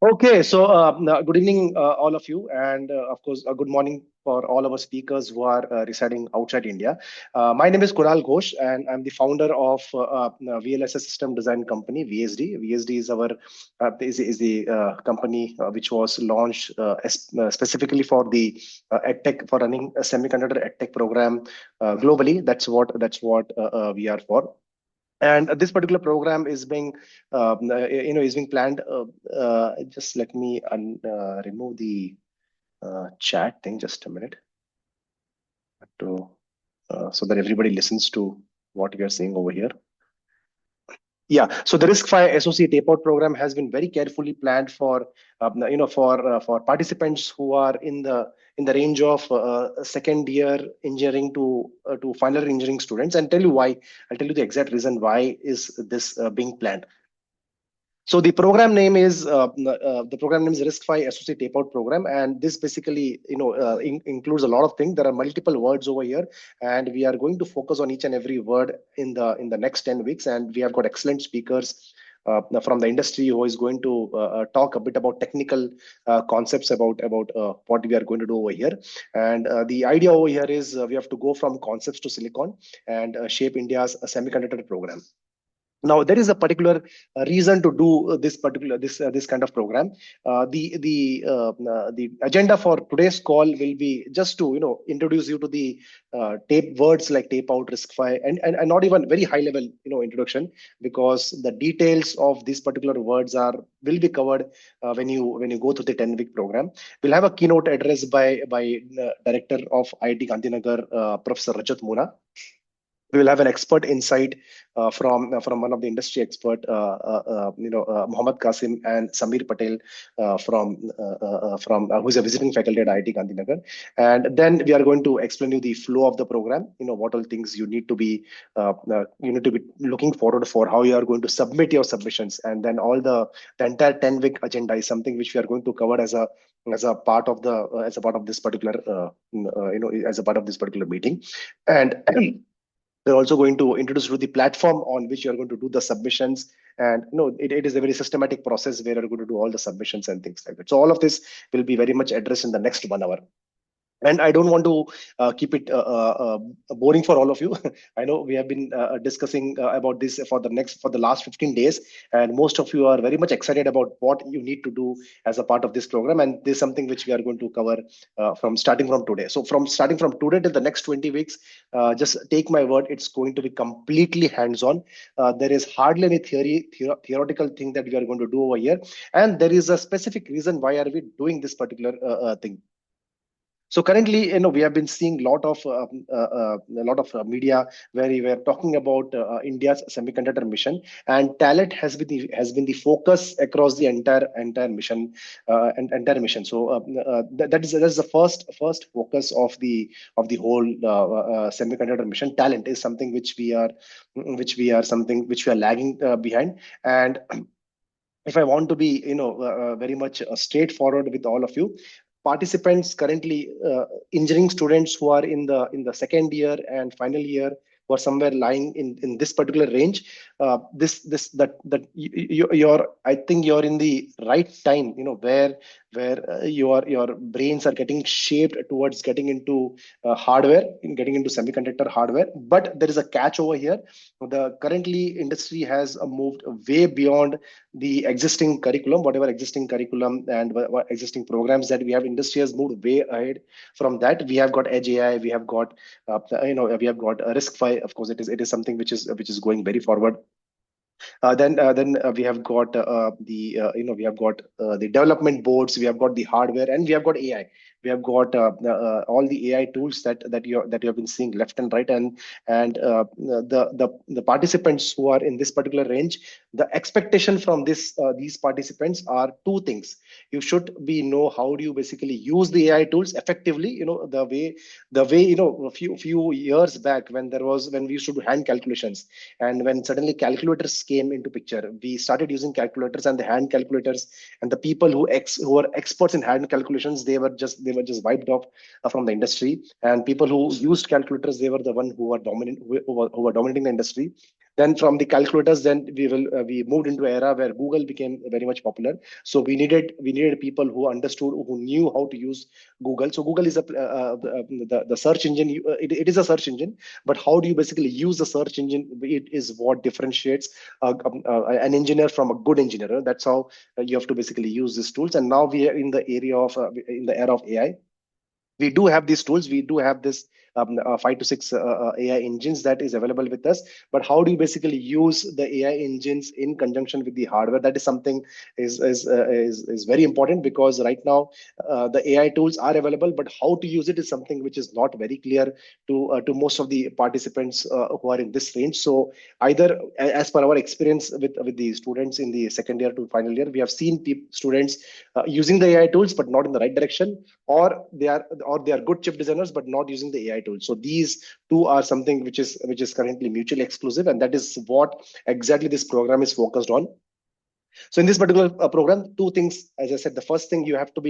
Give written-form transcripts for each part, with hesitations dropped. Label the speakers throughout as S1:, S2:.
S1: Okay, so good evening, all of you, and of course, good morning for all our speakers who are residing outside India. My name is Kunal Ghosh, and I'm the founder of VLSS System Design Company, VSD. VSD is our is the company which was launched specifically for the EdTech for running a semiconductor EdTech program globally. That's what we are for. And this particular program is being is being planned. Just let me remove the chat thing, just a minute, to so that everybody listens to what we are saying over here. Yeah, so the RISC-V associate tape-out program has been very carefully planned for for participants who are in the range of second year engineering to final year engineering students. And tell you why. I'll tell you the exact reason why is this being planned. So the program name is RISC-V Associate Tape-Out Program, and this basically includes a lot of things. There are multiple words over here, and we are going to focus on each and every word in the next 10 weeks. And we have got excellent speakers from the industry who is going to talk a bit about technical concepts about what we are going to do over here. And the idea over here is we have to go from concepts to silicon and shape India's semiconductor program. Now there is a particular reason to do this kind of program. The agenda for today's call will be just to introduce you to the tape words like tape out, RISC-V, and not even very high level introduction, because the details of these particular words are will be covered when you go through the 10-week program. We'll have a keynote address by director of IIT Gandhinagar, Professor Rajat Muna. We will have an expert insight from one of the industry expert, Mohammad Qasim and Samir Patel from who's a visiting faculty at IIT Gandhinagar. And then we are going to explain you the flow of the program. What all things you need to be looking forward for, how you are going to submit your submissions, and then all the entire 10-week agenda is something which we are going to cover as a part of this particular as a part of this particular meeting. And we're also going to introduce you to the platform on which you're going to do the submissions. And it is a very systematic process where you're going to do all the submissions and things like that. So all of this will be very much addressed in the next 1 hour. And I don't want to keep it boring for all of you. I know we have been discussing about this for the last 15 days, and most of you are very much excited about what you need to do as a part of this program. And this is something which we are going to cover from starting from today. So from starting from today till the next 20 weeks, just take my word, it's going to be completely hands-on. There is hardly any theoretical thing that we are going to do over here, and there is a specific reason why are we doing this particular thing. So currently, we have been seeing a lot of media where we were talking about India's semiconductor mission, and talent has been the focus across the entire mission and entire mission. So that is the first focus of the whole semiconductor mission. Talent is something which we are lagging behind. And if I want to be, very much straightforward with all of you, participants currently, engineering students who are in the second year and final year, who are somewhere lying in this particular range, this that you're I think you're in the right time, where your brains are getting shaped towards getting into hardware, in getting into semiconductor hardware. But there is a catch over here. The currently industry has moved way beyond the existing curriculum, whatever existing curriculum and what existing programs that we have. Industry has moved way ahead from that. We have got Edge AI, we have got we have got RISC-V. Of course, it is something which is going very forward. Then we have got we have got the development boards, we have got the hardware, and we have got AI. We have got all the AI tools that you have been seeing left and right. And the participants who are in this particular range, the expectation from these participants are two things. You should be know how do you basically use the AI tools effectively. The way a few years back, when we used to do hand calculations, and when suddenly calculators came into picture, we started using calculators and the hand calculators, and the people who were experts in hand calculations, they were just wiped off from the industry. And people who used calculators, they were the one who were dominating the industry. Then from the calculators, then we moved into an era where Google became very much popular. So we needed people who understood, who knew how to use Google. So Google is the search engine. It is a search engine, but how do you basically use the search engine? It is what differentiates an engineer from a good engineer. That's how you have to basically use these tools. And now we are in the area of in the era of AI. We do have these tools. We do have this 5 to 6 AI engines that is available with us. But how do you basically use the AI engines in conjunction with the hardware? That is something is very important, because right now the AI tools are available, but how to use it is something which is not very clear to most of the participants who are in this range. So either as per our experience with the students in the second year to final year, we have seen students using the AI tools but not in the right direction, or they are good chip designers but not using the AI tools. So these two are something which is currently mutually exclusive, and that is what exactly this program is focused on. So in this particular program, two things, as I said, the first thing, you have to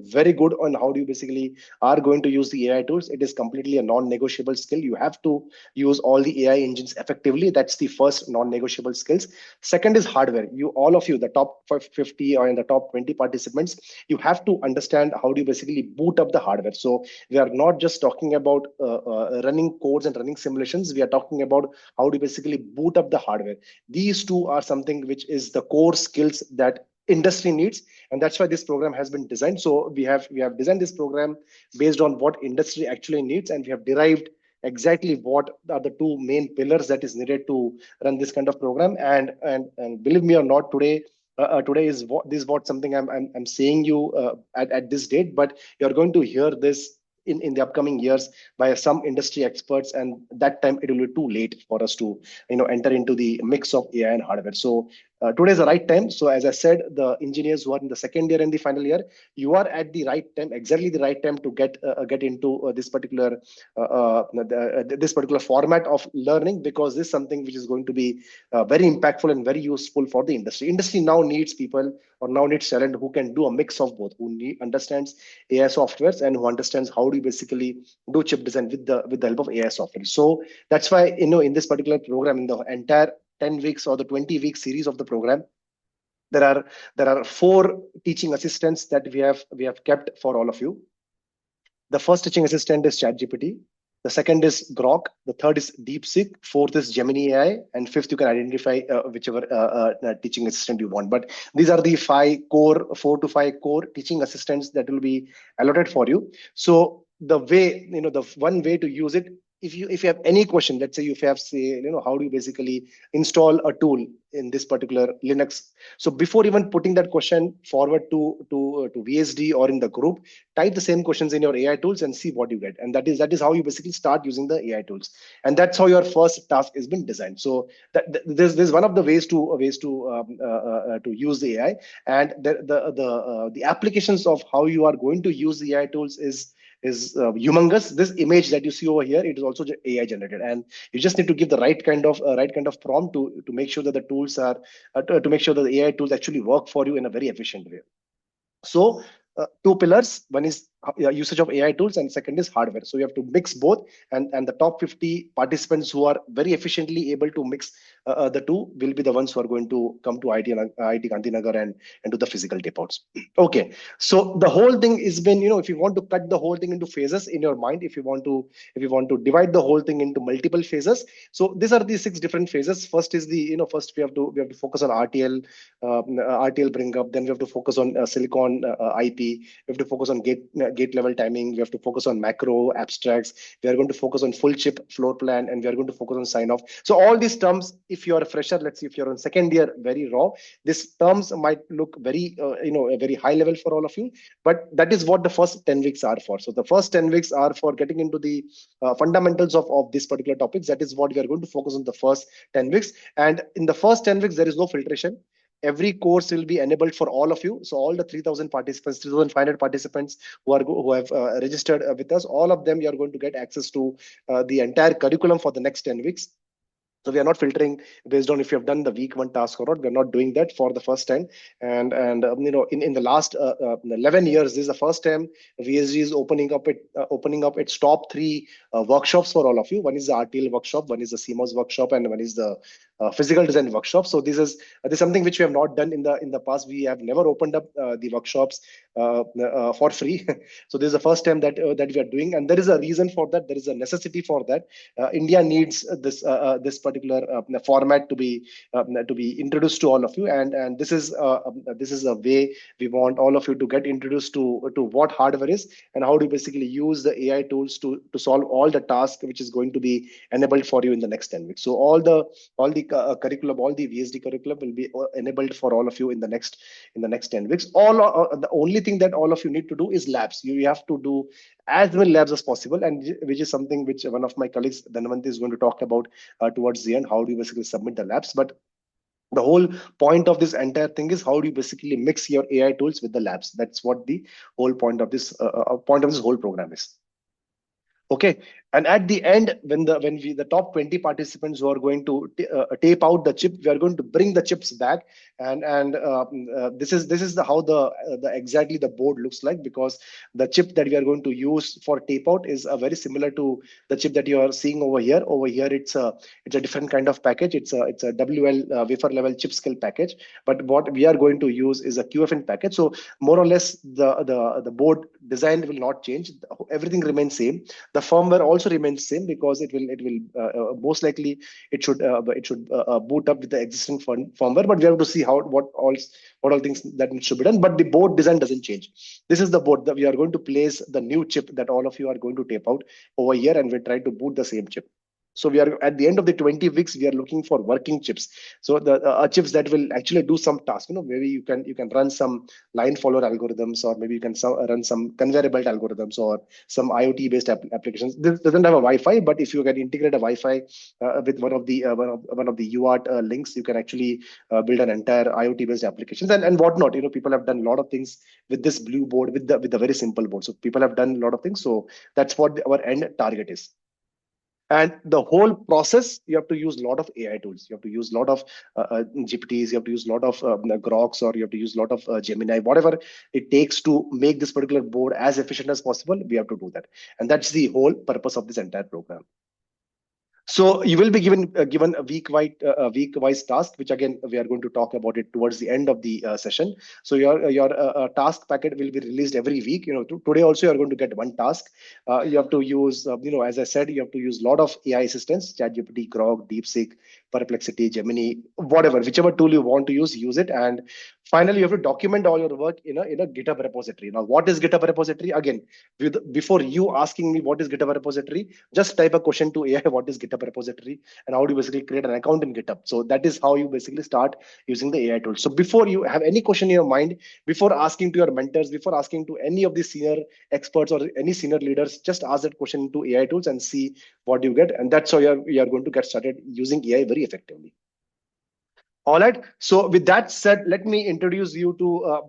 S1: very good on how do you basically are going to use the AI tools. It is completely a non-negotiable skill. You have to use all the AI engines effectively. That's the first non-negotiable skills. Second is hardware. All of you, the top 50 or in the top 20 participants, you have to understand how do you basically boot up the hardware. So we are not just talking about running codes and running simulations. We are talking about how do you basically boot up the hardware. These two are something which is the core skills that industry needs, and that's why this program has been designed. So we have designed this program based on what industry actually needs, and we have derived exactly what are the two main pillars that is needed to run this kind of program. And believe me or not, today is what something I'm saying you at this date, but you're going to hear this in the upcoming years by some industry experts, and that time it will be too late for us to enter into the mix of AI and hardware. So today is the right time. So as I said, the engineers who are in the second year and the final year, you are at the right time, exactly the right time to get into this particular format of learning, because this is something which is going to be very impactful and very useful for the industry. Industry now needs people, or now needs talent who can do a mix of both, who understands AI softwares and who understands how do you basically do chip design with the help of AI software. So that's why in this particular program, in the entire 10 weeks or the 20-week series of the program, there are four teaching assistants that we have kept for all of you. The first teaching assistant is ChatGPT. The second is Grok. The third is DeepSeek. Fourth is Gemini AI, and fifth you can identify whichever teaching assistant you want. But these are the 4 to 5 core teaching assistants that will be allotted for you. So the one way to use it, if you have any question, let's say if you have, say, how do you basically install a tool in this particular Linux. So before even putting that question forward to VSD or in the group, type the same questions in your AI tools and see what you get. And that is how you basically start using the AI tools. And that's how your first task has been designed. So there's one of the ways to use the AI, and the applications of how you are going to use the AI tools is humongous. This image that you see over here, it is also AI generated, and you just need to give the right kind of prompt to make sure that the tools are to make sure that the AI tools actually work for you in a very efficient way. So two pillars: one is usage of AI tools, and second is hardware. So you have to mix both, and the top 50 participants who are very efficiently able to mix the two will be the ones who are going to come to IIT Gandhinagar and do the physical tapeouts. Okay, so the whole thing has been, if you want to cut the whole thing into phases in your mind, if you want to divide the whole thing into multiple phases, so these are the 6 different phases. First is first we have to focus on RTL bring up. Then we have to focus on silicon IP. We have to focus on gate level timing. We have to focus on macro abstracts. We are going to focus on full chip floor plan, and we are going to focus on sign off. So all these terms, if you are a fresher, let's say if you're on second year, very raw, these terms might look very a very high level for all of you, but that is what the first 10 weeks are for. So the first 10 weeks are for getting into the fundamentals of this particular topics. That is what we are going to focus on the first 10 weeks. And in the first 10 weeks, there is no filtration. Every course will be enabled for all of you. So all the 3,000 participants, 3,500 participants who have registered with us, all of them, you are going to get access to the entire curriculum for the next 10 weeks. So we are not filtering based on if you have done the week one task or not. We're not doing that for the first time. And in the last 11 years, this is the first time VSG is opening up its top three workshops for all of you. One is the RTL workshop, one is the CMOS workshop, and one is the physical design workshop. So this is something which we have not done in the past. We have never opened up the workshops for free. So this is the first time that we are doing, and there is a reason for that. There is a necessity for that. India needs this particular format to be introduced to all of you, and this is a way we want all of you to get introduced to what hardware is and how to basically use the AI tools to solve all the tasks which is going to be enabled for you in the next 10 weeks. So all the curriculum, all the VSD curriculum will be enabled for all of you in the next 10 weeks. The only thing that all of you need to do is labs. You have to do as many labs as possible, and which is something which one of my colleagues, Dhanavant, is going to talk about towards the end. How do you basically submit the labs? But the whole point of this entire thing is how do you basically mix your AI tools with the labs? That's what the whole point of this whole program is. Okay, and at the end, when we the top 20 participants who are going to tape out the chip, we are going to bring the chips back, and this is how the exactly the board looks like, because the chip that we are going to use for tape out is very similar to the chip that you are seeing over here. Over here, it's a different kind of package. It's a WL wafer level chip scale package, but what we are going to use is a QFN package. So more or less, the board design will not change. Everything remains same. The firmware also remains same, because it will most likely it should boot up with the existing firmware. But we have to see what all things that should be done. But the board design doesn't change. This is the board that we are going to place the new chip that all of you are going to tape out over here, and we try to boot the same chip. So we are at the end of the 20 weeks, we are looking for working chips. So the chips that will actually do some tasks. Maybe you can run some line follower algorithms, or maybe you can run some conveyor belt algorithms, or some IoT based applications. This doesn't have a Wi-Fi, but if you can integrate a Wi-Fi with one of the UART links, you can actually build an entire IoT based applications and whatnot. People have done a lot of things with this blue board, with the very simple board. So people have done a lot of things. So that's what our end target is. And the whole process, you have to use a lot of AI tools. You have to use a lot of GPTs. You have to use a lot of Groks, or you have to use a lot of Gemini. Whatever it takes to make this particular board as efficient as possible, we have to do that. And that's the whole purpose of this entire program. So you will be given a week-wise task, which again we are going to talk about it towards the end of the session. So your task packet will be released every week. Today also you are going to get one task. You have to use, as I said, you have to use a lot of AI assistants: ChatGPT, Grok, DeepSeek, Perplexity, Gemini, whatever, whichever tool you want to use it. And finally, you have to document all your work in a GitHub repository. Now, what is GitHub repository? Again, before you asking me what is GitHub repository, just type a question to AI: what is GitHub repository, and how do you basically create an account in GitHub? So that is how you basically start using the AI tool. So before you have any question in your mind, before asking to your mentors, before asking to any of the senior experts or any senior leaders, just ask that question to AI tools and see what you get. And that's how you are going to get started using AI very effectively. All right. So with that said, let me introduce you to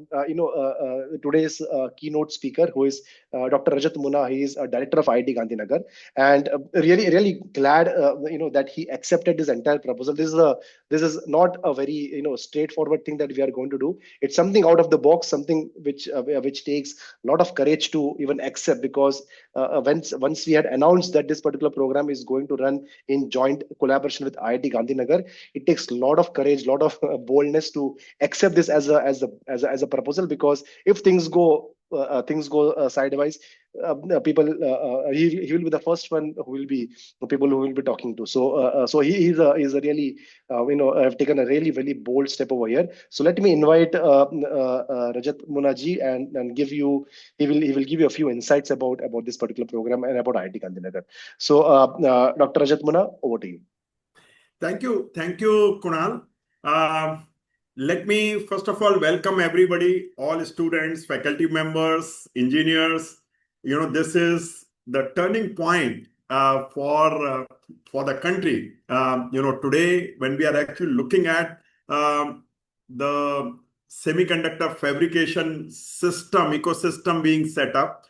S1: today's keynote speaker, who is Dr. Rajat Muna. He is a director of IIT Gandhinagar, and really glad that he accepted this entire proposal. This is not a very straightforward thing that we are going to do. It's something out of the box, something which takes a lot of courage to even accept, because once we had announced that this particular program is going to run in joint collaboration with IIT Gandhinagar, it takes a lot of courage, a lot of boldness to accept this as a proposal, because if things go sideways, he will be the first one who will be people who will be talking to. So he's a really have taken a really very bold step over here. So let me invite Rajat Munaji and give you he will give you a few insights about this particular program and about IIT Gandhinagar. So Dr. Rajat Muna, over to you.
S2: Thank you, Kunal. Let me first of all welcome everybody, all students, faculty members, engineers. This is the turning point for the country. Today, when we are actually looking at the semiconductor fabrication ecosystem being set up,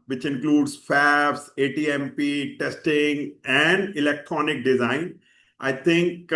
S2: which includes fabs, ATMP, testing, and electronic design. I think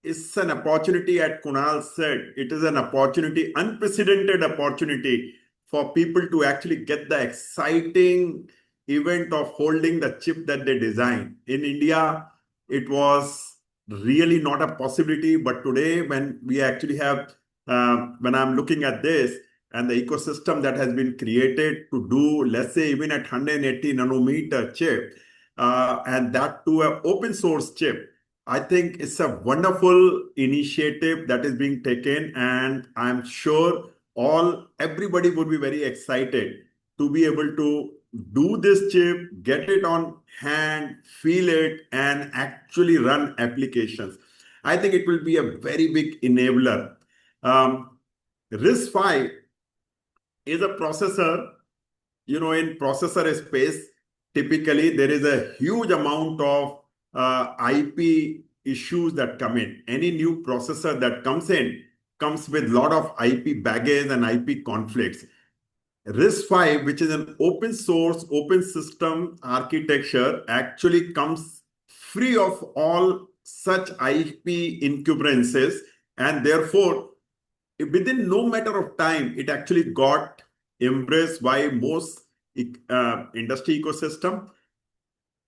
S2: it's an opportunity, as Kunal said, it is an opportunity, unprecedented opportunity for people to actually get the exciting event of holding the chip that they design. In India, it was really not a possibility, but today when we actually have, when I'm looking at this and the ecosystem that has been created to do, let's say, even at 180 nanometer chip, and that to an open source chip, I think it's a wonderful initiative that is being taken, and I'm sure everybody would be very excited to be able to do this chip, get it on hand, feel it, and actually run applications. I think it will be a very big enabler. RISC-V is a processor. In processor space, typically there is a huge amount of IP issues that come in. Any new processor that comes in comes with a lot of IP baggage and IP conflicts. RISC-V, which is an open source, open system architecture, actually comes free of all such IP encumbrances, and therefore, within no matter of time, it actually got embraced by most industry ecosystem.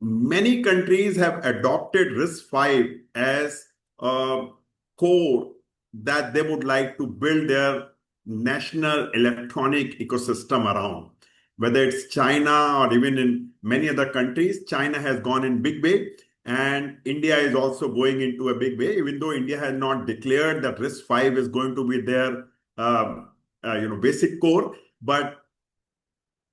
S2: Many countries have adopted RISC-V as a core that they would like to build their national electronic ecosystem around. Whether it's China or even in many other countries, China has gone in big way, and India is also going into a big way, even though India has not declared that RISC-V is going to be their basic core. But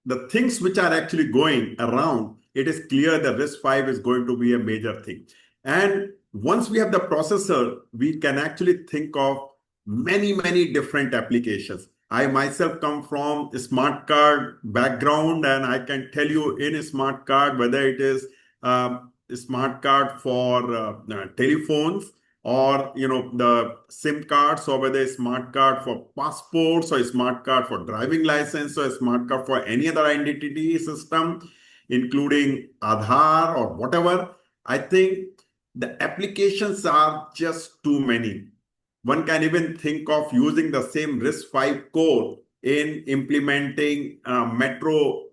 S2: the things which are actually going around, it is clear that RISC-V is going to be a major thing. And once we have the processor, we can actually think of many, many different applications. I myself come from a smart card background, and I can tell you in a smart card, whether it is a smart card for telephones, or the SIM cards, or whether a smart card for passports, or a smart card for driving license, or a smart card for any other identity system, including Aadhaar or whatever. I think the applications are just too many. One can even think of using the same RISC-V core in implementing metro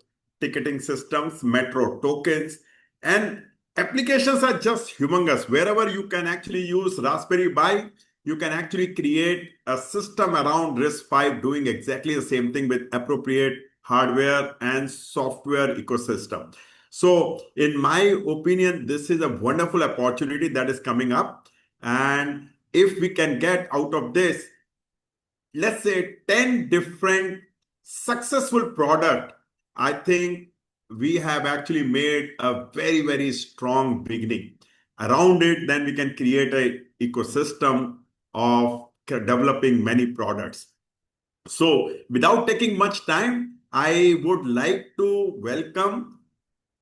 S2: ticketing systems, metro tokens, and applications are just humongous. Wherever you can actually use Raspberry Pi, you can actually create a system around RISC-V doing exactly the same thing with appropriate hardware and software ecosystem. So in my opinion, this is a wonderful opportunity that is coming up. And if we can get out of this, let's say 10 different successful product, I think we have actually made a very, very strong beginning. Around it, then we can create an ecosystem of developing many products. So without taking much time, I would like to welcome.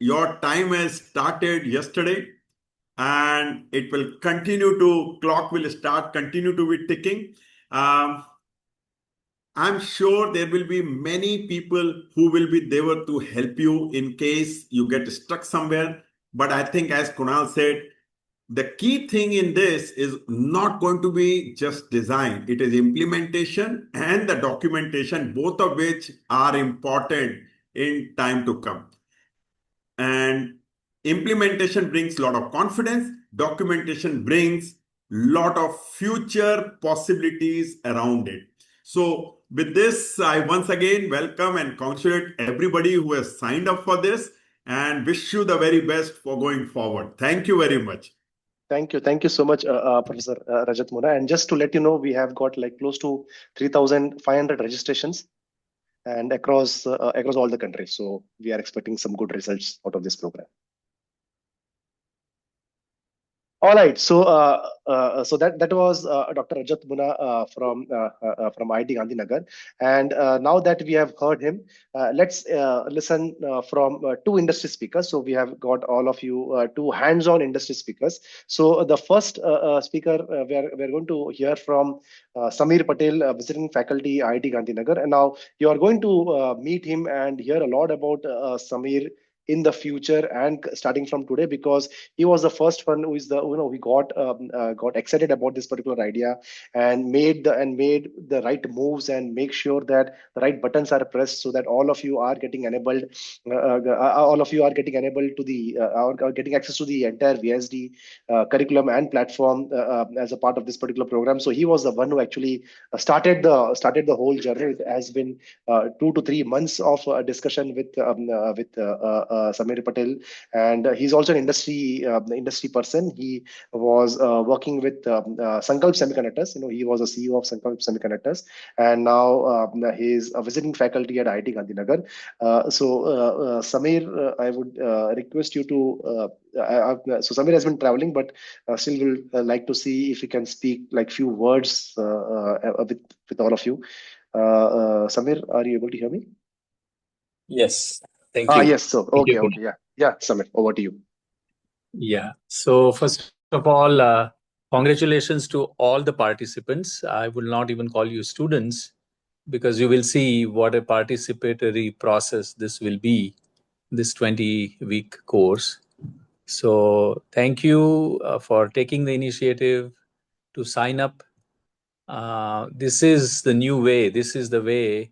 S2: Your time has started yesterday, and it will continue to, clock will continue to be ticking. I'm sure there will be many people who will be there to help you in case you get stuck somewhere. But I think, as Kunal said, the key thing in this is not going to be just design. It is implementation and the documentation, both of which are important in time to come. And implementation brings a lot of confidence. Documentation brings a lot of future possibilities around it. So with this, I once again welcome and congratulate everybody who has signed up for this, and wish you the very best for going forward. Thank you very much.
S1: Thank you. Thank you so much, Professor Rajat Muna. And just to let you know, we have got like close to 3,500 registrations and across all the countries. So we are expecting some good results out of this program. All right, so that was Dr. Rajat Muna from IIT Gandhinagar, and now that we have heard him, let's listen from two industry speakers. So we have got all of you two hands-on industry speakers. So the first speaker we're going to hear from Samir Patel, visiting faculty IIT Gandhinagar, and now you are going to meet him and hear a lot about Samir. in the future and starting from today, because he was the first one who is the we got excited about this particular idea and made the right moves and make sure that the right buttons are pressed so that all of you are getting enabled to the are getting access to the entire VSD curriculum and platform as a part of this particular program. So he was the one who actually started the whole journey. It has been 2 to 3 months of discussion with Samir Patel, and he's also an industry person. He was working with Sankalp Semiconductors. He was a CEO of Sankalp Semiconductors, and now he's a visiting faculty at IIT Gandhinagar. Samir, I would request you to. So Samir has been traveling, but still will like to see if he can speak like few words with all of you. Samir, are you able to hear me?
S3: Yes, thank you.
S1: Yes. So
S3: Thank you,
S1: okay,
S3: Kunal.
S1: yeah. Samir, over to you.
S3: Yeah. So first of all, congratulations to all the participants. I will not even call you students because you will see what a participatory process this will be, this 20-week course. So thank you for taking the initiative to sign up. This is the new way. This is the way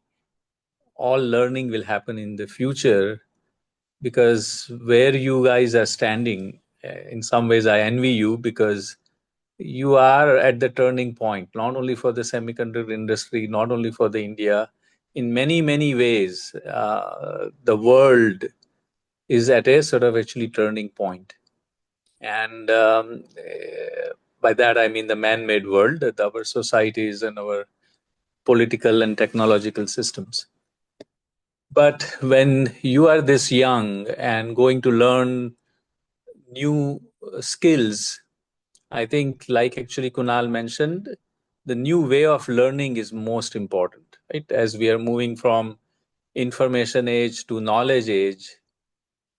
S3: all learning will happen in the future, because where you guys are standing, in some ways I envy you, because you are at the turning point, not only for the semiconductor industry, not only for the India. In many, many ways, the world is at a sort of actually turning point. And by that, I mean the man-made world, that our societies and our political and technological systems. But when you are this young and going to learn new skills, I think, like actually Kunal mentioned, the new way of learning is most important, right? As we are moving from information age to knowledge age,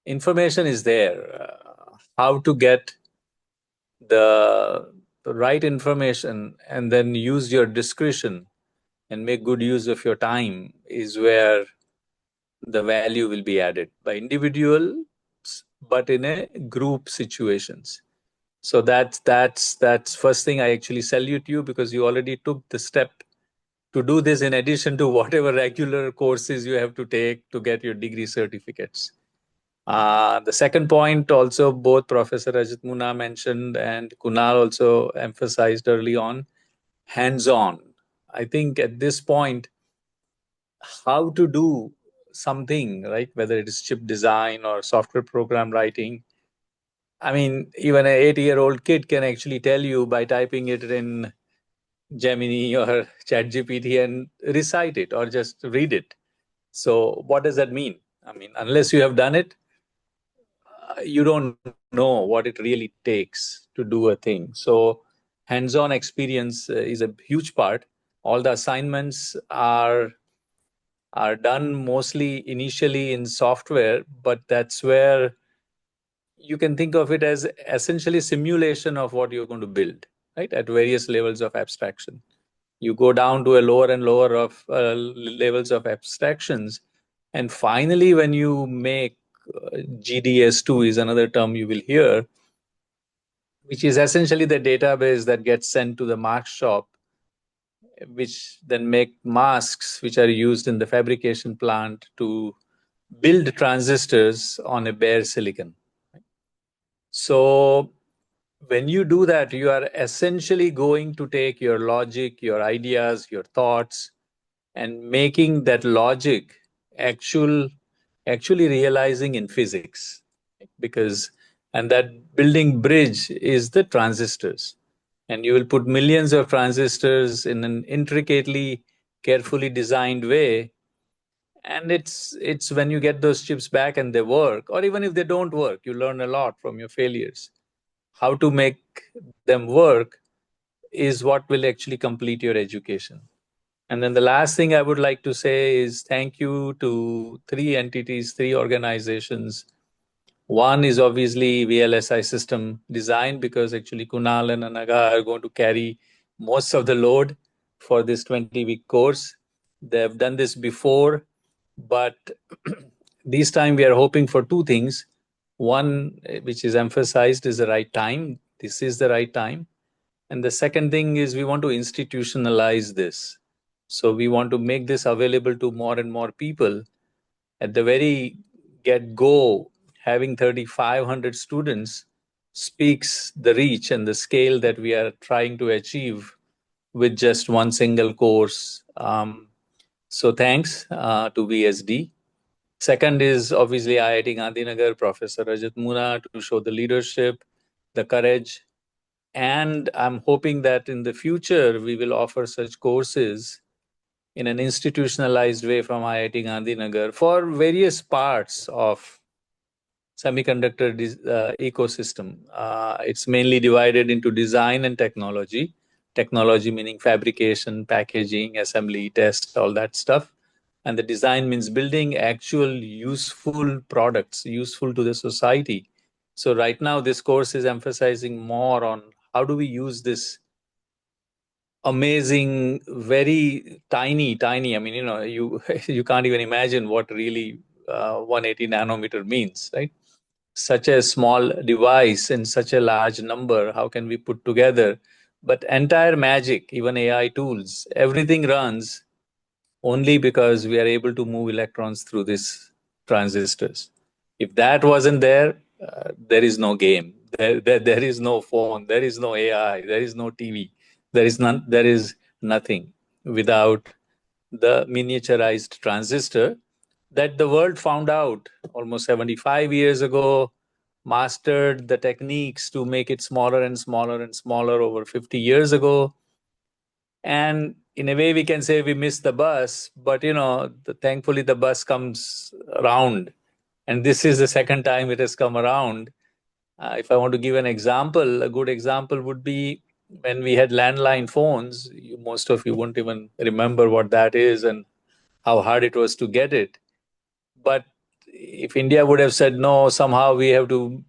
S3: information is there. How to get the right information and then use your discretion and make good use of your time is where the value will be added by individuals, but in a group situations. So that's first thing I actually salute you, because you already took the step to do this in addition to whatever regular courses you have to take to get your degree certificates. The second point also, both Professor Rajat Muna mentioned and Kunal also emphasized early on, hands-on. I think at this point, how to do something, right? Whether it is chip design or software program writing. I mean, even an 8-year-old kid can actually tell you by typing it in Gemini or ChatGPT and recite it or just read it. So what does that mean? I mean, unless you have done it, you don't know what it really takes to do a thing. So hands-on experience is a huge part. All the assignments are done mostly initially in software, but that's where you can think of it as essentially simulation of what you're going to build, right? At various levels of abstraction. You go down to a lower and lower of levels of abstractions. And finally, when you make GDS2 is another term you will hear, which is essentially the database that gets sent to the mask shop, which then make masks which are used in the fabrication plant to build transistors on a bare silicon. So when you do that, you are essentially going to take your logic, your ideas, your thoughts, and making that logic actually realizing in physics. Because, and that building bridge is the transistors. And you will put millions of transistors in an intricately, carefully designed way. And it's when you get those chips back and they work, or even if they don't work, you learn a lot from your failures. How to make them work is what will actually complete your education. And then the last thing I would like to say is thank you to 3 entities, 3 organizations. One is obviously VLSI System Design, because actually Kunal and Anaga are going to carry most of the load for this 20-week course. They've done this before, but this time we are hoping for two things. One, which is emphasized, is the right time. This is the right time. And the second thing is we want to institutionalize this. So we want to make this available to more and more people. At the very get-go, having 3,500 students speaks the reach and the scale that we are trying to achieve with just one single course. So thanks to VSD. Second is obviously IIT Gandhinagar, Professor Rajat Muna, to show the leadership, the courage. And I'm hoping that in the future, we will offer such courses in an institutionalized way from IIT Gandhinagar for various parts of semiconductor ecosystem. It's mainly divided into design and technology. Technology meaning fabrication, packaging, assembly, test, all that stuff. And the design means building actual useful products, useful to the society. So right now, this course is emphasizing more on how do we use this amazing, very tiny. I mean, you you can't even imagine what really 180 nanometer means, right? Such a small device in such a large number, how can we put together? But entire magic, even AI tools, everything runs only because we are able to move electrons through these transistors. If that wasn't there, there is no game. There is no phone. There is no AI. There is no TV. There is none. There is nothing without the miniaturized transistor that the world found out almost 75 years ago, mastered the techniques to make it smaller and smaller and smaller over 50 years ago. And in a way, we can say we missed the bus, but thankfully the bus comes around. And this is the second time it has come around. If I want to give an example, a good example would be when we had landline phones. Most of you won't even remember what that is and how hard it was to get it. But if India would have said no, somehow we have to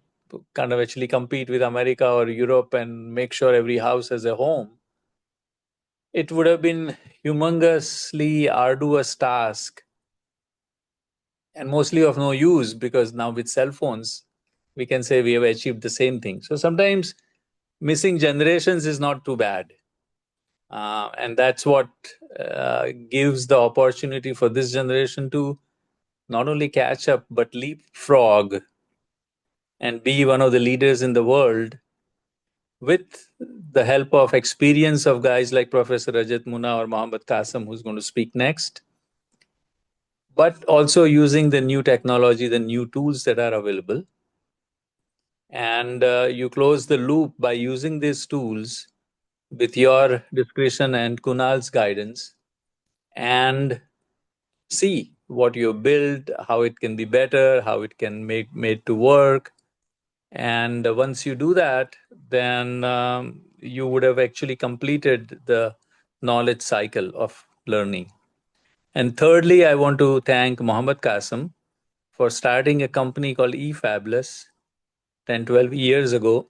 S3: kind of actually compete with America or Europe and make sure every house has a home, it would have been humongously arduous task and mostly of no use, because now with cell phones, we can say we have achieved the same thing. So sometimes missing generations is not too bad. And that's what gives the opportunity for this generation to not only catch up, but leapfrog and be one of the leaders in the world with the help of experience of guys like Professor Rajat Muna or Mohammad Qasim, who's going to speak next, but also using the new technology, the new tools that are available. And you close the loop by using these tools with your discretion and Kunal's guidance, and see what you build, how it can be better, how it can make made to work. And once you do that, then you would have actually completed the knowledge cycle of learning. And thirdly, I want to thank Mohammad Qasim for starting a company called eFabless 10, 12 years ago,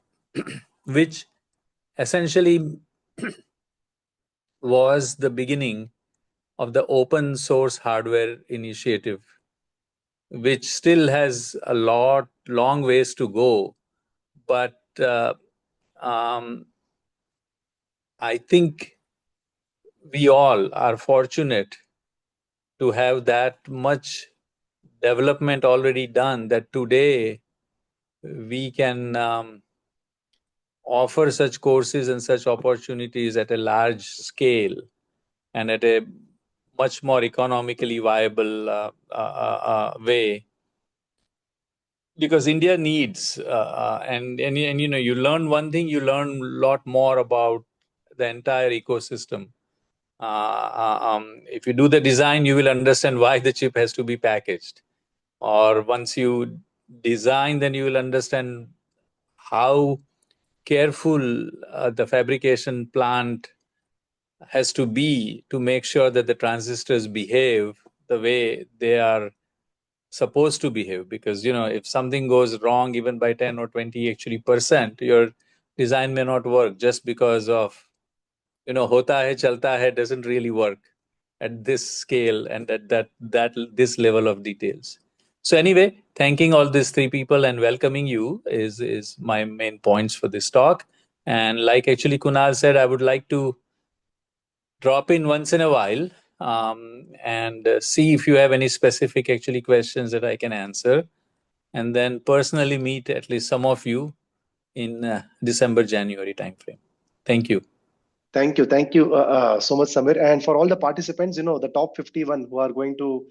S3: which essentially was the beginning of the open source hardware initiative, which still has a long ways to go. But I think we all are fortunate to have that much development already done, that today we can offer such courses and such opportunities at a large scale and at a much more economically viable way, because India needs and you learn one thing, you learn a lot more about the entire ecosystem. If you do the design, you will understand why the chip has to be packaged. Or once you design, then you will understand how careful the fabrication plant has to be to make sure that the transistors behave the way they are supposed to behave. Because if something goes wrong even by 10 or 20 actually percent, your design may not work, just because of hota hai chalta hai doesn't really work at this scale and at this level of details. So anyway, thanking all these three people and welcoming you is my main points for this talk. And like actually Kunal said, I would like to drop in once in a while, and see if you have any specific actually questions that I can answer, and then personally meet at least some of you in December, January timeframe. Thank you.
S1: Thank you so much, Samir. And for all the participants, the top 51 who are going to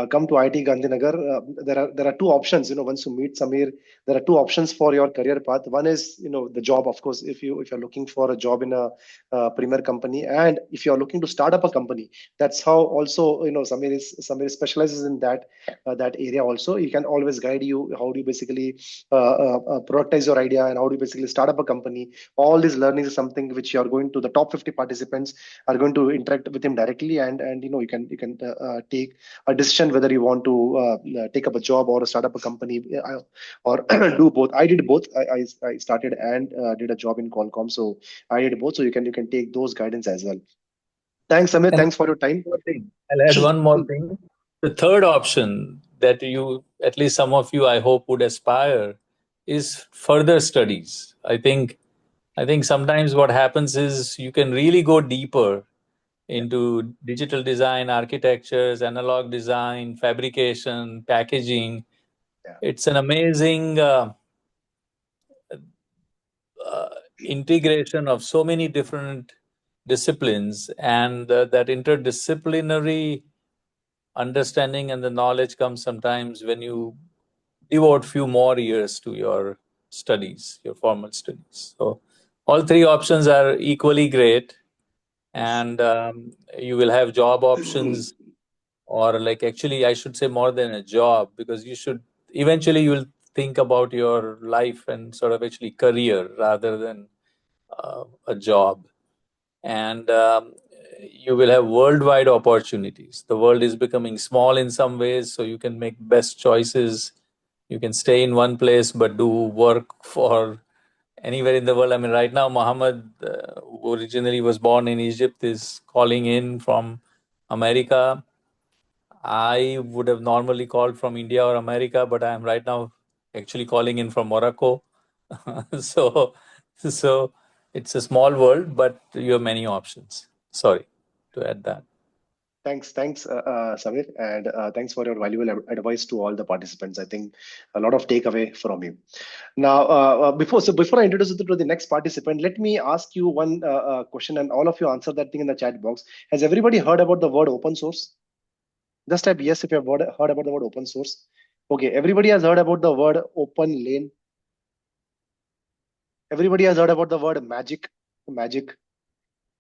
S1: come to IIT Gandhinagar, there are two options. Once you meet Samir, there are two options for your career path. One is, the job, of course, if you're looking for a job in a premier company, and if you're looking to start up a company, that's how also, Samir specializes in that area. Also, he can always guide you how do you basically productize your idea and how do you basically start up a company. All these learnings is something which you are going to, the top 50 participants are going to interact with him directly, and you can take a decision whether you want to take up a job or start up a company, or do both. I did both. I started and did a job in Qualcomm, so I did both. So you can take those guidance as well. Thanks, Samir.
S3: And
S1: Thanks for your time.
S3: I'll add one more thing. The third option that you, at least some of you, I hope, would aspire is further studies. I think sometimes what happens is you can really go deeper into digital design, architectures, analog design, fabrication, packaging.
S1: Yeah.
S3: It's an amazing integration of so many different disciplines, and that interdisciplinary understanding and the knowledge comes sometimes when you devote few more years to your studies, your formal studies. So all three options are equally great, and you will have job options, or like actually I should say more than a job, because you should eventually you will think about your life and sort of actually career rather than a job. And you will have worldwide opportunities. The world is becoming small in some ways, so you can make best choices. You can stay in one place but do work for anywhere in the world. I mean, right now Muhammad, who originally was born in Egypt, is calling in from America. I would have normally called from India or America, but I am right now actually calling in from Morocco. so so it's a small world, but you have many options. Sorry to add that.
S1: Thanks, Samir, and thanks for your valuable advice to all the participants. I think a lot of takeaway from you. Now, before I introduce you to the next participant, let me ask you one question, and all of you answer that thing in the chat box. Has everybody heard about the word open source? Just type yes if you have heard about the word open source. Okay, everybody has heard about the word open lane. Everybody has heard about the word magic,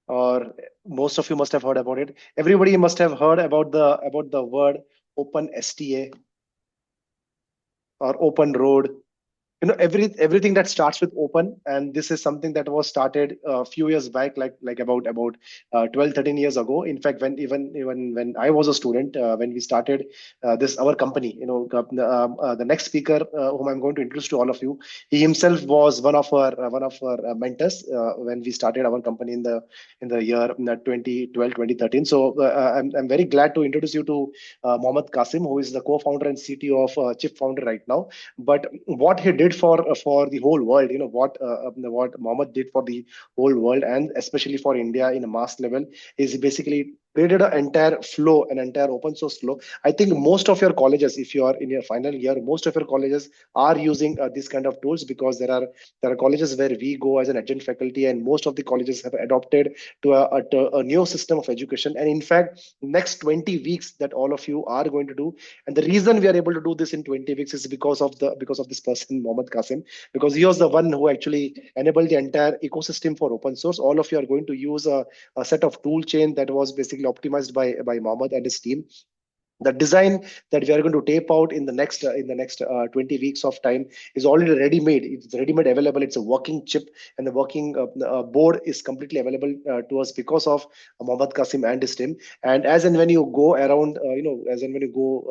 S1: or most of you must have heard about it. Everybody must have heard about the word open STA or open road. Everything that starts with open, and this is something that was started a few years back, like about 12-13 years ago. In fact, even when I was a student, when we started this our company, the next speaker whom I'm going to introduce to all of you, he himself was one of our mentors when we started our company in the year 2012-2013. So I'm very glad to introduce you to Mohammed Qasim, who is the co-founder and CTO of Chip Founder right now. But what he did for the whole world, what Mohammed did for the whole world, and especially for India in a mass level, is he basically created an entire flow, an entire open source flow. I think most of your colleges, if you are in your final year, most of your colleges are using these kind of tools, because there are colleges where we go as an adjunct faculty, and most of the colleges have adopted to a new system of education. And in fact, next 20 weeks that all of you are going to do, and the reason we are able to do this in 20 weeks is because of this person, Mohammed Qasim, because he was the one who actually enabled the entire ecosystem for open source. All of you are going to use a set of tool chain that was basically optimized by Mohammed and his team. The design that we are going to tape out in the next 20 weeks of time is already ready made. It's ready made available. It's a working chip, and the working board is completely available to us because of Mohammed Qasim and his team. And as and when you go around, as and when you go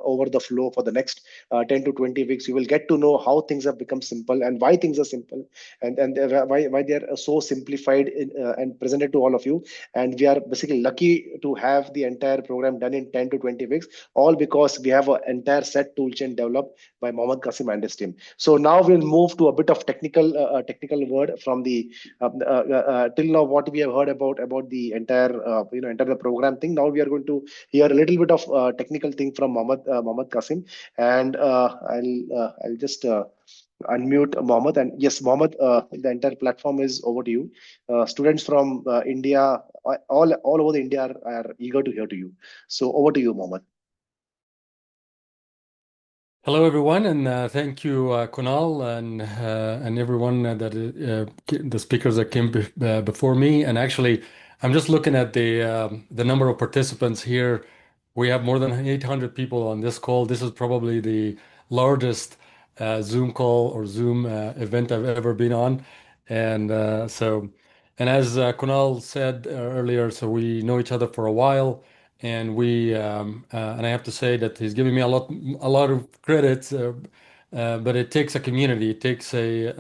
S1: over the flow for the next 10 to 20 weeks, you will get to know how things have become simple and why things are simple, and why they are so simplified and presented to all of you. And we are basically lucky to have the entire program done in 10 to 20 scientifics, all because we have an entire set toolchain developed by Mohammed Qasim and his team. So now we'll move to a bit of technical word from the till now what we have heard about the entire the program thing. Now we are going to hear a little bit of technical thing from Mohammed Qasim, and I'll just unmute Mohammed. And yes, Mohammed, the entire platform is over to you. Students from India, all over the India are eager to hear to you. So over to you, Mohammed.
S4: Hello, everyone, and thank you, Kunal, and everyone the speakers that came before me. And actually, I'm just looking at the number of participants here. We have more than 800 people on this call. This is probably the largest Zoom call or Zoom event I've ever been on. And as Kunal said earlier, so we know each other for a while. And I have to say that he's giving me a lot of credit, but it takes a community. It takes a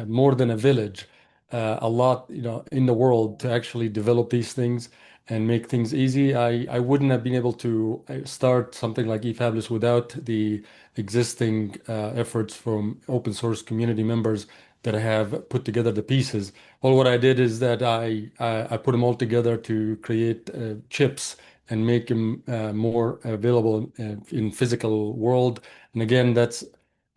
S4: more than a village, a lot, in the world to actually develop these things and make things easy. I wouldn't have been able to start something like eFabless without the existing efforts from open source community members that have put together the pieces. Well, what I did is that I put them all together to create chips and make them more available in physical world. And again, that's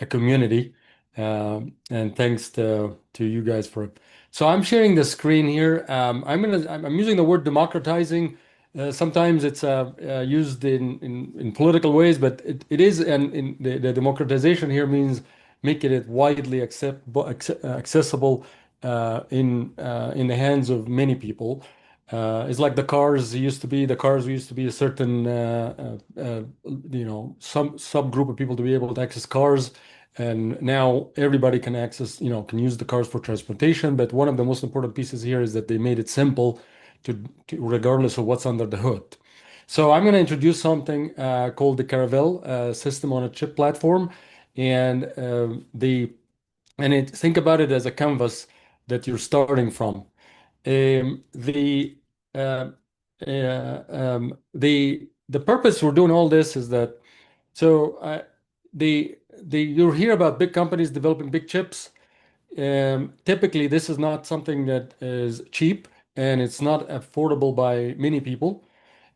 S4: a community. And thanks to you guys for it. So I'm sharing the screen here. I'm using the word democratizing. Sometimes it's used in political ways, but it is, and in the democratization here means making it widely accessible in the hands of many people. It's like the cars used to be. The cars used to be a certain some subgroup of people to be able to access cars, and now everybody can access, can use the cars for transportation. But one of the most important pieces here is that they made it simple to regardless of what's under the hood. So I'm going to introduce something called the Caravel system on a chip platform. And think about it as a canvas that you're starting from. The purpose we're doing all this is that you'll hear about big companies developing big chips. Typically, this is not something that is cheap, and it's not affordable by many people.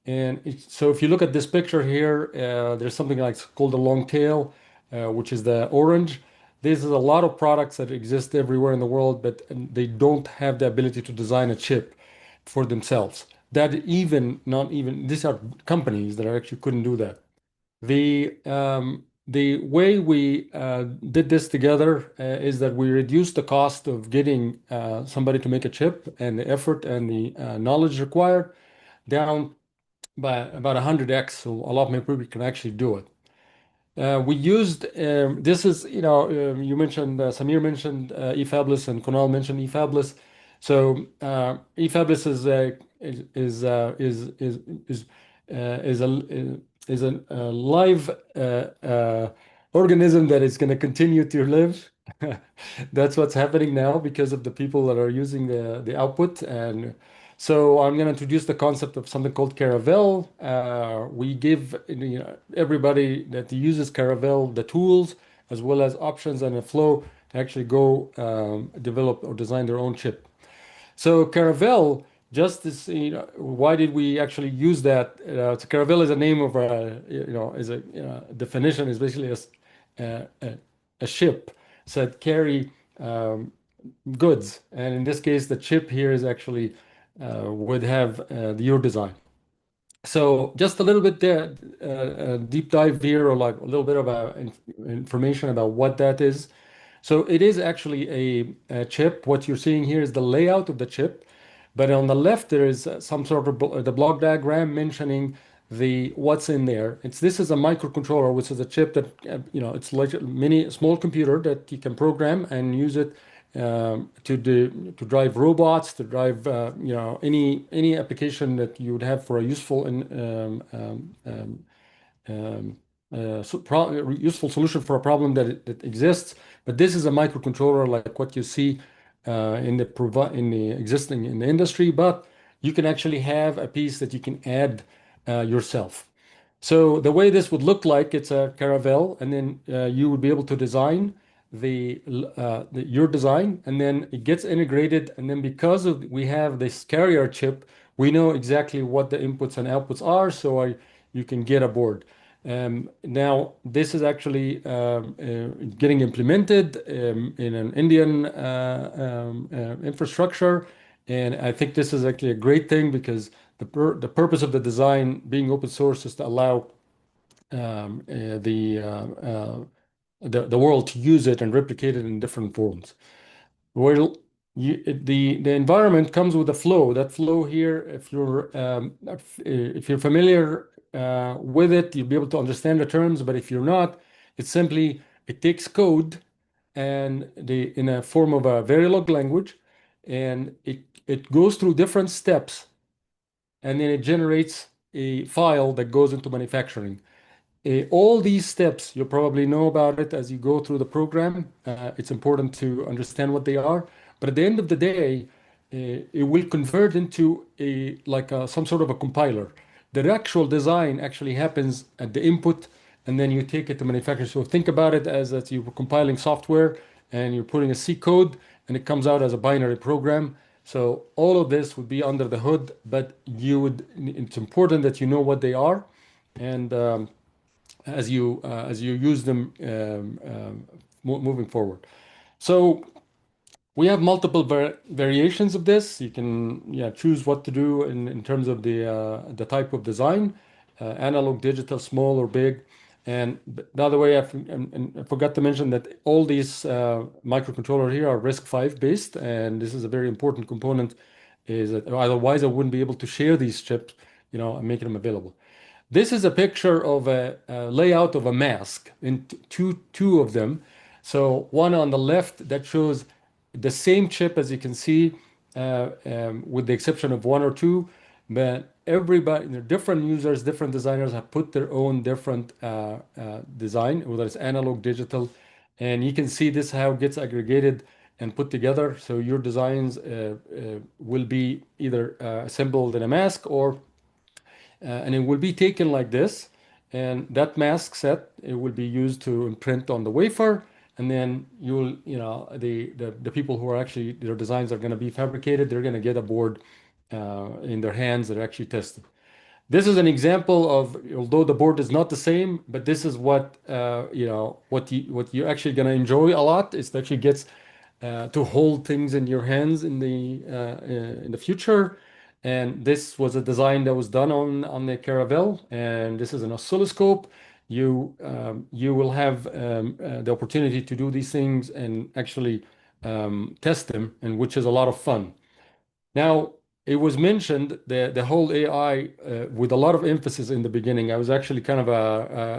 S4: And so if you look at this picture here, there's something like called the long tail, which is the orange. This is a lot of products that exist everywhere in the world, but they don't have the ability to design a chip for themselves. These are companies that actually couldn't do that. The way we did this together is that we reduced the cost of getting somebody to make a chip and the effort and the knowledge required down by about 100x, so a lot more people can actually do it. We used this is you mentioned Samir mentioned eFabless and Kunal mentioned eFabless. So eFabless is a live organism that is going to continue to live. That's what's happening now because of the people that are using the output. And so I'm going to introduce the concept of something called Caravel. We give everybody that uses Caravel the tools as well as options and a flow to actually go develop or design their own chip. So Caravel, just as why did we actually use that? So Caravel is a name of definition is basically a ship that carry goods, and in this case, the chip here is actually would have your design. So just a little bit there, deep dive here, or like a little bit about information about what that is. So it is actually a chip. What you're seeing here is the layout of the chip, but on the left there is some sort of the block diagram mentioning what's in there. This is a microcontroller, which is a chip that it's like a mini small computer that you can program and use it to drive robots, to drive any application that you would have for a useful useful solution for a problem that exists. But this is a microcontroller like what you see in the existing in the industry. But you can actually have a piece that you can add yourself. So the way this would look like, it's a Caravelle, and then you would be able to design your design, and then it gets integrated. And then because we have this carrier chip, we know exactly what the inputs and outputs are, so you can get a board. Now, this is actually getting implemented in an Indian infrastructure, and I think this is actually a great thing because the purpose of the design being open source is to allow the world to use it and replicate it in different forms. Well, the environment comes with a flow. That flow here, if you're familiar with it, you'll be able to understand the terms. But if you're not, it takes code and in a form of a Verilog language, and it goes through different steps, and then it generates a file that goes into manufacturing. All these steps, you'll probably know about it as you go through the program. It's important to understand what they are. But at the end of the day, it will convert into some sort of a compiler. The actual design actually happens at the input, and then you take it to manufacturing. So think about it as that you're compiling software, and you're putting a C code, and it comes out as a binary program. So all of this would be under the hood, but it's important that you know what they are, and as you use them moving forward. So we have multiple variations of this. You can choose what to do in terms of the type of design, analog, digital, small or big. And the other way, I forgot to mention that all these microcontrollers here are RISC-V based, and this is a very important component. Is that otherwise I wouldn't be able to share these chips, and make them available. This is a picture of a layout of a mask in two of them. So one on the left that shows the same chip, as you can see, with the exception of one or two, but everybody, different users, different designers have put their own different design, whether it's analog, digital, and you can see this how it gets aggregated and put together. So your designs will be either assembled in a mask and it will be taken like this, and that mask set, it will be used to imprint on the wafer, and then the people who are actually, their designs are going to be fabricated, they're going to get a board in their hands that are actually tested. This is an example of, although the board is not the same, but this is what you're actually going to enjoy a lot. It actually gets to hold things in your hands in the future. And this was a design that was done on the Caravelle, and this is an oscilloscope. You will have the opportunity to do these things and actually test them, and which is a lot of fun. Now, it was mentioned the whole AI with a lot of emphasis in the beginning. I was actually kind of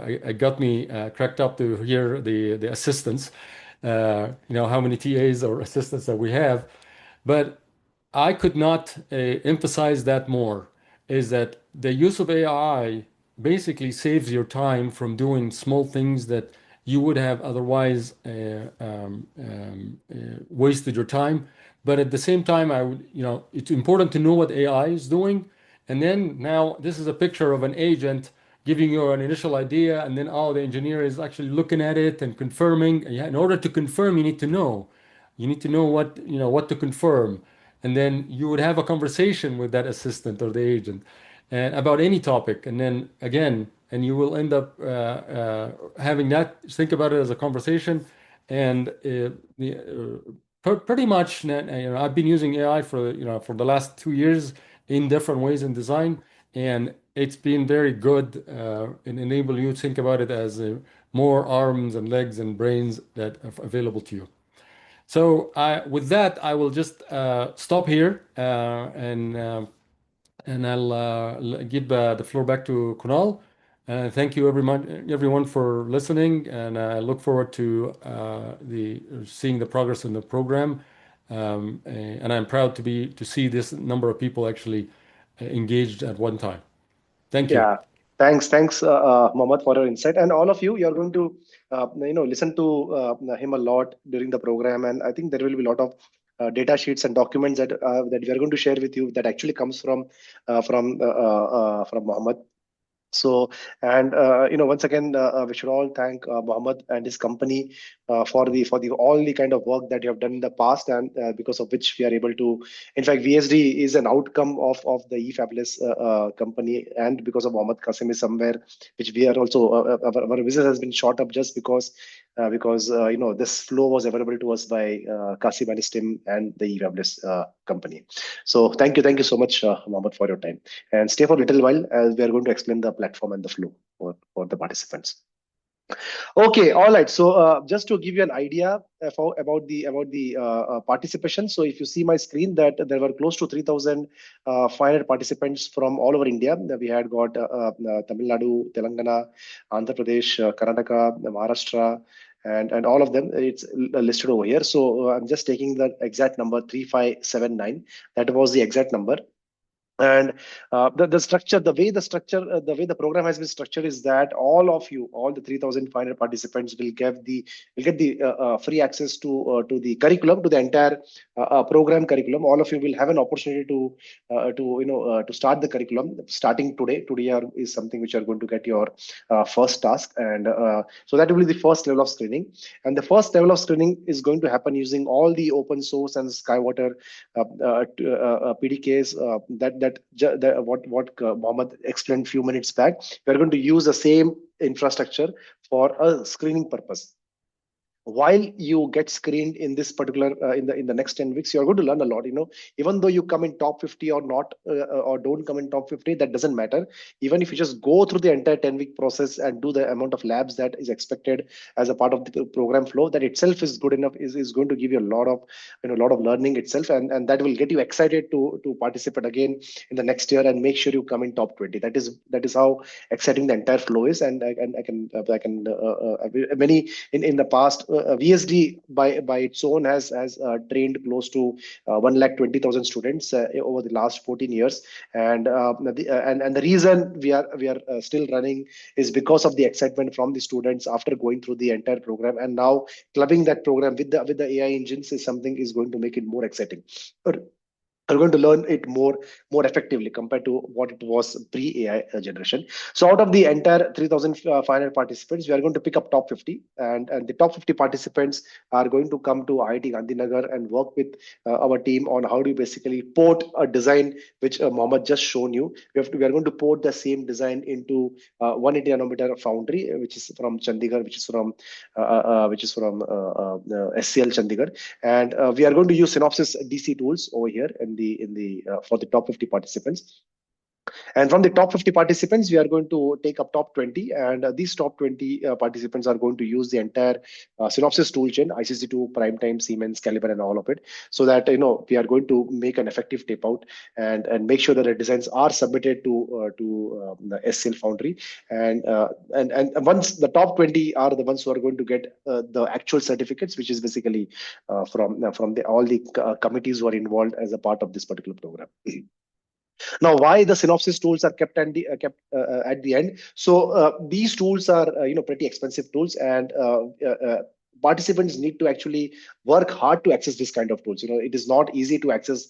S4: it got me cracked up to hear the assistants, how many TAs or assistants that we have, but I could not emphasize that more, is that the use of AI basically saves your time from doing small things that you would have otherwise wasted your time. But at the same time, it's important to know what AI is doing. And then now this is a picture of an agent giving you an initial idea, and then the engineer is actually looking at it and confirming. In order to confirm, you need to know. You need to know what to confirm. And then you would have a conversation with that assistant or the agent and about any topic. And then again, and you will end up having that, think about it as a conversation. And pretty much, I've been using AI for the last 2 years in different ways in design, and it's been very good in enable you to think about it as more arms and legs and brains that are available to you. So with that, I will just stop here and I'll give the floor back to Kunal. Thank you everyone for listening, and I look forward to seeing the progress in the program. And I'm proud to see this number of people actually engaged at one time. Thank you.
S1: Yeah, thanks, Mohammed, for your insight, and all of you. You're going to listen to him a lot during the program, and I think there will be a lot of data sheets and documents that we are going to share with you that actually comes from Mohammed. So, and once again, we should all thank Mohammed and his company for the all the kind of work that you have done in the past, and because of which we are able to. In fact, VSD is an outcome of the eFabulous company, and because of Mohammed Qasim is somewhere which we are also our business has been shot up just because this flow was available to us by Qasim and his team and the eFabulous company. So thank you so much, Mohammed, for your time. And stay for a little while as we are going to explain the platform and the flow for the participants. Okay, all right. So just to give you an idea about the participation. So if you see my screen, that there were close to 3,500 participants from all over India. We had got Tamil Nadu, Telangana, Andhra Pradesh, Karnataka, Maharashtra, and all of them. It's listed over here. So I'm just taking the exact number 3579. That was the exact number. And the structure, the way the program has been structured is that all the 3,500 participants will get the free access to the curriculum, to the entire program curriculum. All of you will have an opportunity to start the curriculum starting today. Today is something which you are going to get your first task, and so that will be the first level of screening. And the first level of screening is going to happen using all the open source and Skywater PDKs what Mohammed explained a few minutes back. We're going to use the same infrastructure for a screening purpose. While you get screened in this particular in the next 10 weeks, you're going to learn a lot. Even though you come in top 50 or not, or don't come in top 50, that doesn't matter. Even if you just go through the entire 10-week process and do the amount of labs that is expected as a part of the program flow, that itself is good enough, is going to give you a lot of learning itself, and that will get you excited to participate again in the next year and make sure you come in top 20. That is how exciting the entire flow is. And I can many in the past. VSD by its own has trained close to 120,000 students over the last 14 years, and the reason we are still running is because of the excitement from the students after going through the entire program, and now clubbing that program with the AI engines is something is going to make it more exciting. Are going to learn it more effectively compared to what it was pre-AI generation. So out of the entire 3,500 participants, we are going to pick up top 50, and the top 50 participants are going to come to IIT Gandhinagar and work with our team on how to basically port a design which Mohammed just shown you. We are going to port the same design into 180 nanometer foundry, which is from Chandigarh, which is from SCL Chandigarh, and we are going to use Synopsys DC tools over here for the top 50 participants. And from the top 50 participants, we are going to take up top 20, and these top 20 participants are going to use the entire Synopsys toolchain, ICC2, Primetime, Siemens, Calibre, and all of it, so that we are going to make an effective tape out and make sure that the designs are submitted to the SCL Foundry. And once the top 20 are the ones who are going to get the actual certificates, which is basically from all the committees who are involved as a part of this particular program. Now, why the Synopsys tools are kept at the end? So these tools are pretty expensive tools, and participants need to actually work hard to access this kind of tools. It is not easy to access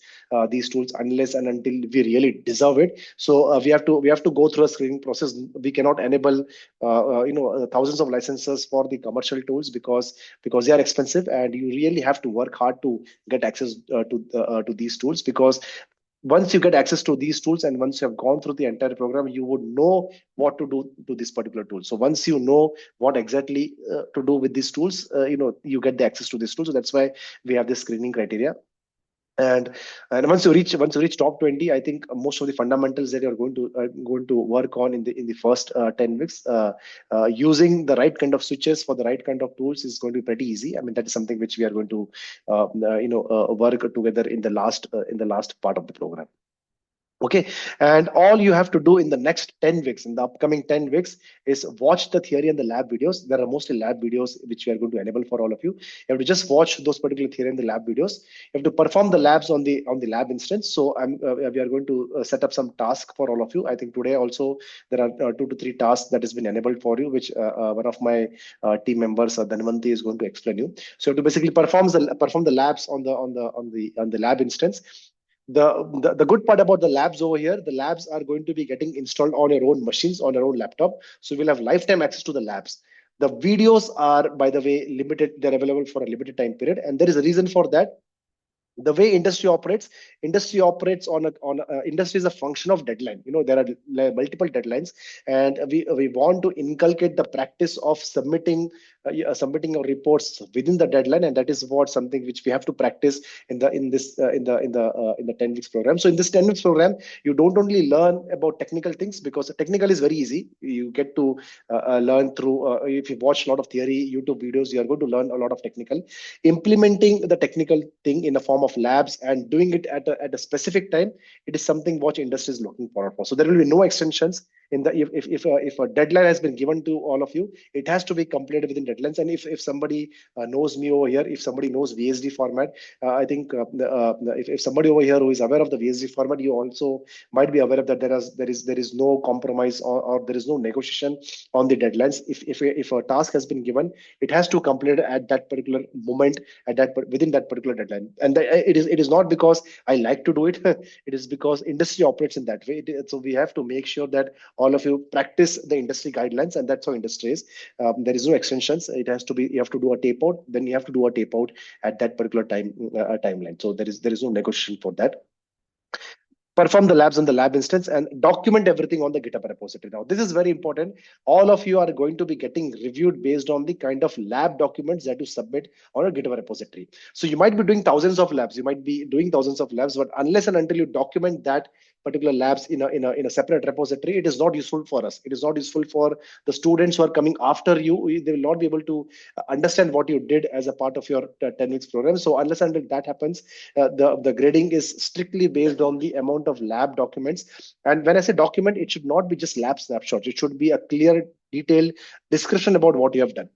S1: these tools unless and until we really deserve it. So we have to go through a screening process. We cannot enable thousands of licenses for the commercial tools because they are expensive, and you really have to work hard to get access to these tools, because once you get access to these tools and once you have gone through the entire program, you would know what to do to this particular tool. So once you know what exactly to do with these tools, you get the access to this tool. So that's why we have this screening criteria. And once you reach top 20, I think most of the fundamentals that you're going to work on in the first 10 weeks, using the right kind of switches for the right kind of tools is going to be pretty easy. I mean, that is something which we are going to work together in the last part of the program. Okay, and all you have to do in the next 10 weeks, in the upcoming 10 weeks, is watch the theory and the lab videos. There are mostly lab videos which we are going to enable for all of you. You have to just watch those particular theory and the lab videos. You have to perform the labs on the lab instance. So we are going to set up some tasks for all of you. I think today also there are 2 to 3 tasks that has been enabled for you, which one of my team members, Dhanvanti, is going to explain you. So you have to basically perform the labs on the lab instance. The good part about the labs over here, the labs are going to be getting installed on your own machines, on your own laptop. So we'll have lifetime access to the labs. The videos are, by the way, limited. They're available for a limited time period. And there is a reason for that. The way industry operates industry is a function of deadline. There are multiple deadlines, and we want to inculcate the practice of submitting your reports within the deadline, and that is what something which we have to practice in the 10 weeks program. So in this 10 weeks program, you don't only learn about technical things, because technical is very easy. You get to learn through, if you watch a lot of theory YouTube videos, you are going to learn a lot of technical. Implementing the technical thing in the form of labs and doing it at a specific time, it is something what industry is looking forward for. So there will be no extensions in the if a deadline has been given to all of you, it has to be completed within deadlines. And if somebody knows me over here, if somebody knows VSD format, I think if somebody over here who is aware of the VSD format, you also might be aware of that there is no compromise, or there is no negotiation on the deadlines. If a task has been given, it has to complete at that particular moment, within that particular deadline. And it is not because I like to do it. It is because industry operates in that way. So we have to make sure that all of you practice the industry guidelines, and that's how industry is. There is no extensions. It has to be, you have to do a tape out, then you have to do a tape out at that particular timeline. So there is no negotiation for that. Perform the labs on the lab instance and document everything on the GitHub repository. Now, this is very important. All of you are going to be getting reviewed based on the kind of lab documents that you submit on a GitHub repository. So you might be doing thousands of labs. You might be doing thousands of labs, but unless and until you document that particular labs in a separate repository, it is not useful for us. It is not useful for the students who are coming after you. They will not be able to understand what you did as a part of your 10 weeks program. So unless and until that happens, the grading is strictly based on the amount of lab documents. And when I say document, it should not be just lab snapshots. It should be a clear, detailed description about what you have done,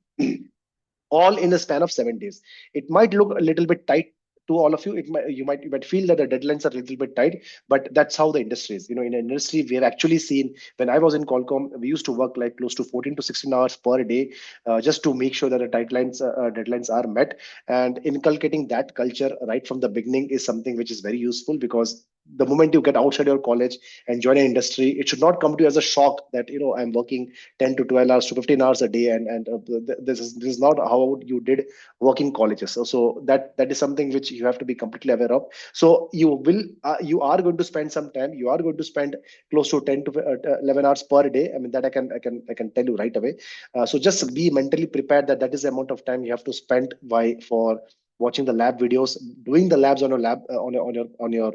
S1: all in a span of 7 days. It might look a little bit tight to all of you. You might feel that the deadlines are a little bit tight, but that's how the industry is. In the industry, we have actually seen, when I was in Qualcomm, we used to work like close to 14 to 16 hours per day, just to make sure that the deadlines are met. And inculcating that culture right from the beginning is something which is very useful, because the moment you get outside your college and join an industry, it should not come to you as a shock that I'm working 10 to 12 hours to 15 hours a day, and this is not how you did work in colleges. So that is something which you have to be completely aware of. So you are going to spend some time. You are going to spend close to 10 to 11 hours per day. I mean, that I can tell you right away. So just be mentally prepared that is the amount of time you have to spend for watching the lab videos, doing the labs on your lab on your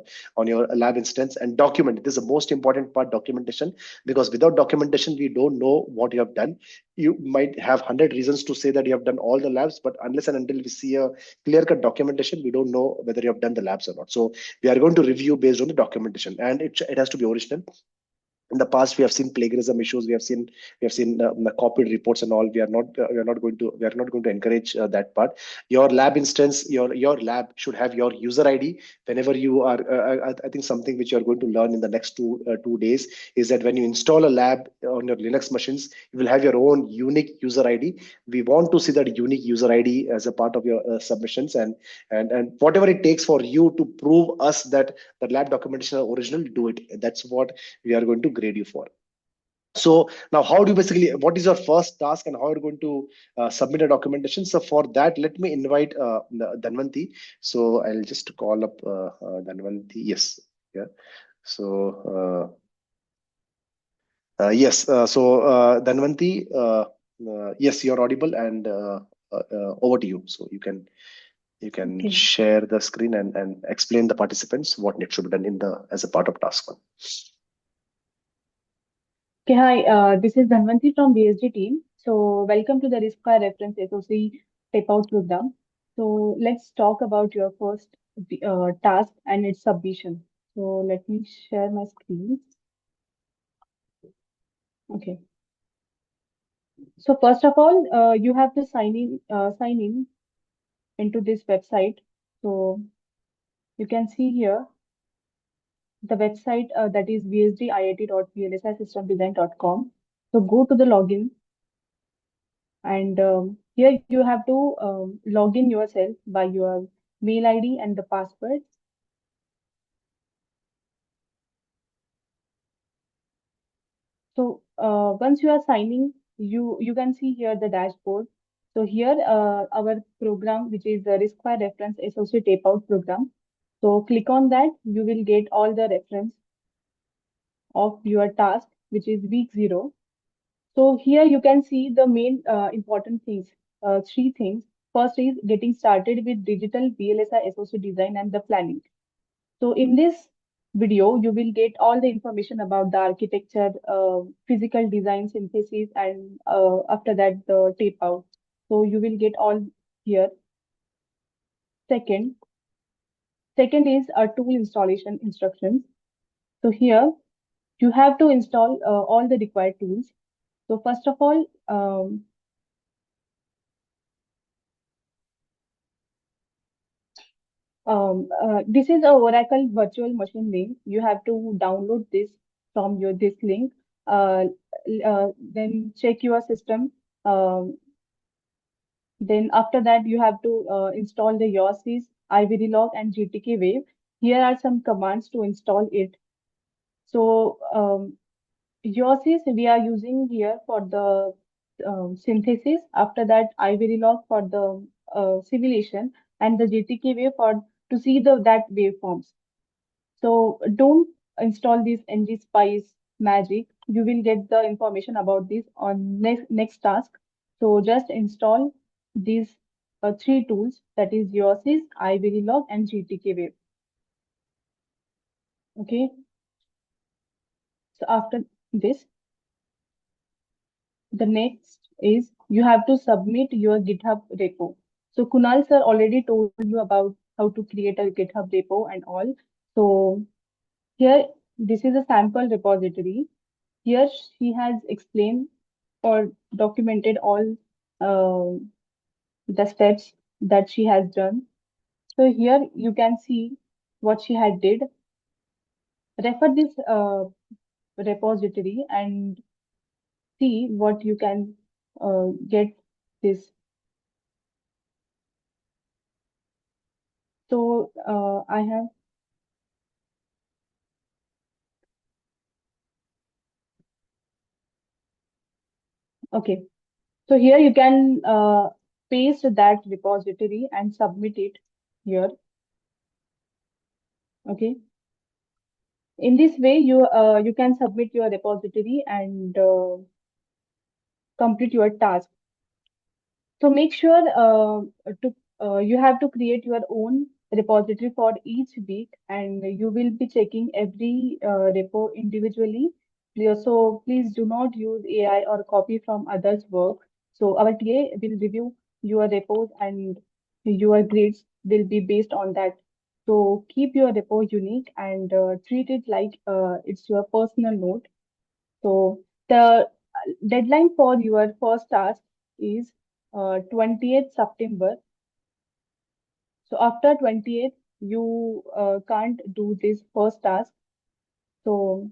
S1: lab instance, and document. This is the most important part, documentation, because without documentation, we don't know what you have done. You might have 100 reasons to say that you have done all the labs, but unless and until we see a clear-cut documentation, we don't know whether you have done the labs or not. So we are going to review based on the documentation, and it has to be original. In the past, we have seen plagiarism issues. We have seen copied reports and all. We are not going to encourage that part. Your lab instance, your lab should have your user ID. Whenever you are, I think something which you are going to learn in the next 2 days is that when you install a lab on your Linux machines, you will have your own unique user ID. We want to see that unique user ID as a part of your submissions, and whatever it takes for you to prove us that the lab documentation is original, do it. That's what we are going to grade you for. So now, what is your first task and how are you going to submit a documentation? So for that, let me invite Dhanvanti. So I'll just call up Dhanvanti. Yes. Yeah. So yes. So Dhanvanti, yes, you're audible, and over to you. So you can
S5: Okay.
S1: share the screen and explain the participants what needs to be done as a part of task 1.
S5: Okay, hi, this is Dhanvanti from BSD team. So welcome to the RISC-V Reference SOC tape-out program. So let's talk about your first task and its submission. So let me share my screen. Okay. So first of all, you have to sign in into this website. So you can see here the website that is bsdiit.vlsisystemdesign.com. So go to the login, and here you have to log in yourself by your mail ID and the password. So once you are signing, you can see here the dashboard. So here our program, which is the Risk by Reference Associate Tape Out program. So click on that, you will get all the reference of your task, which is week 0. So here you can see the main important things, 3 things. First is getting started with digital VLSI associate design and the planning. So in this video, you will get all the information about the architecture, physical design synthesis, and after that the tape out. So you will get all here. Second, second is a tool installation instructions. So here you have to install all the required tools. So first of all, this is a Oracle virtual machine link. You have to download this from this link. Then check your system. Um, then after that, you have to install the Yosys, iVerilog, and GTK Wave. Here are some commands to install it. So Yosys we are using here for the synthesis. After that, iVerilog for the simulation, and the GTK Wave for to see that waveforms. So don't install this ngSpice Magic. You will get the information about this on next task. So just install these 3 tools, that is Yosys, iVerilog, and GTK Wave. Okay. So after this, the next is you have to submit your GitHub repo. So Kunal sir already told you about how to create a GitHub repo and all. So here, this is a sample repository. Here she has explained or documented all the steps that she has done. So here you can see what she had did. Refer this repository and see what you can get this. So I have okay. So here you can paste that repository and submit it here. Okay. In this way, you can submit your repository and complete your task. So make sure you have to create your own repository for each week, and you will be checking every repo individually. So please do not use AI or copy from others' work. So our TA will review your repos, and your grades will be based on that. So keep your repo unique and treat it like it's your personal note. So the deadline for your first task is 20th September. So after 20th, you can't do this first task. So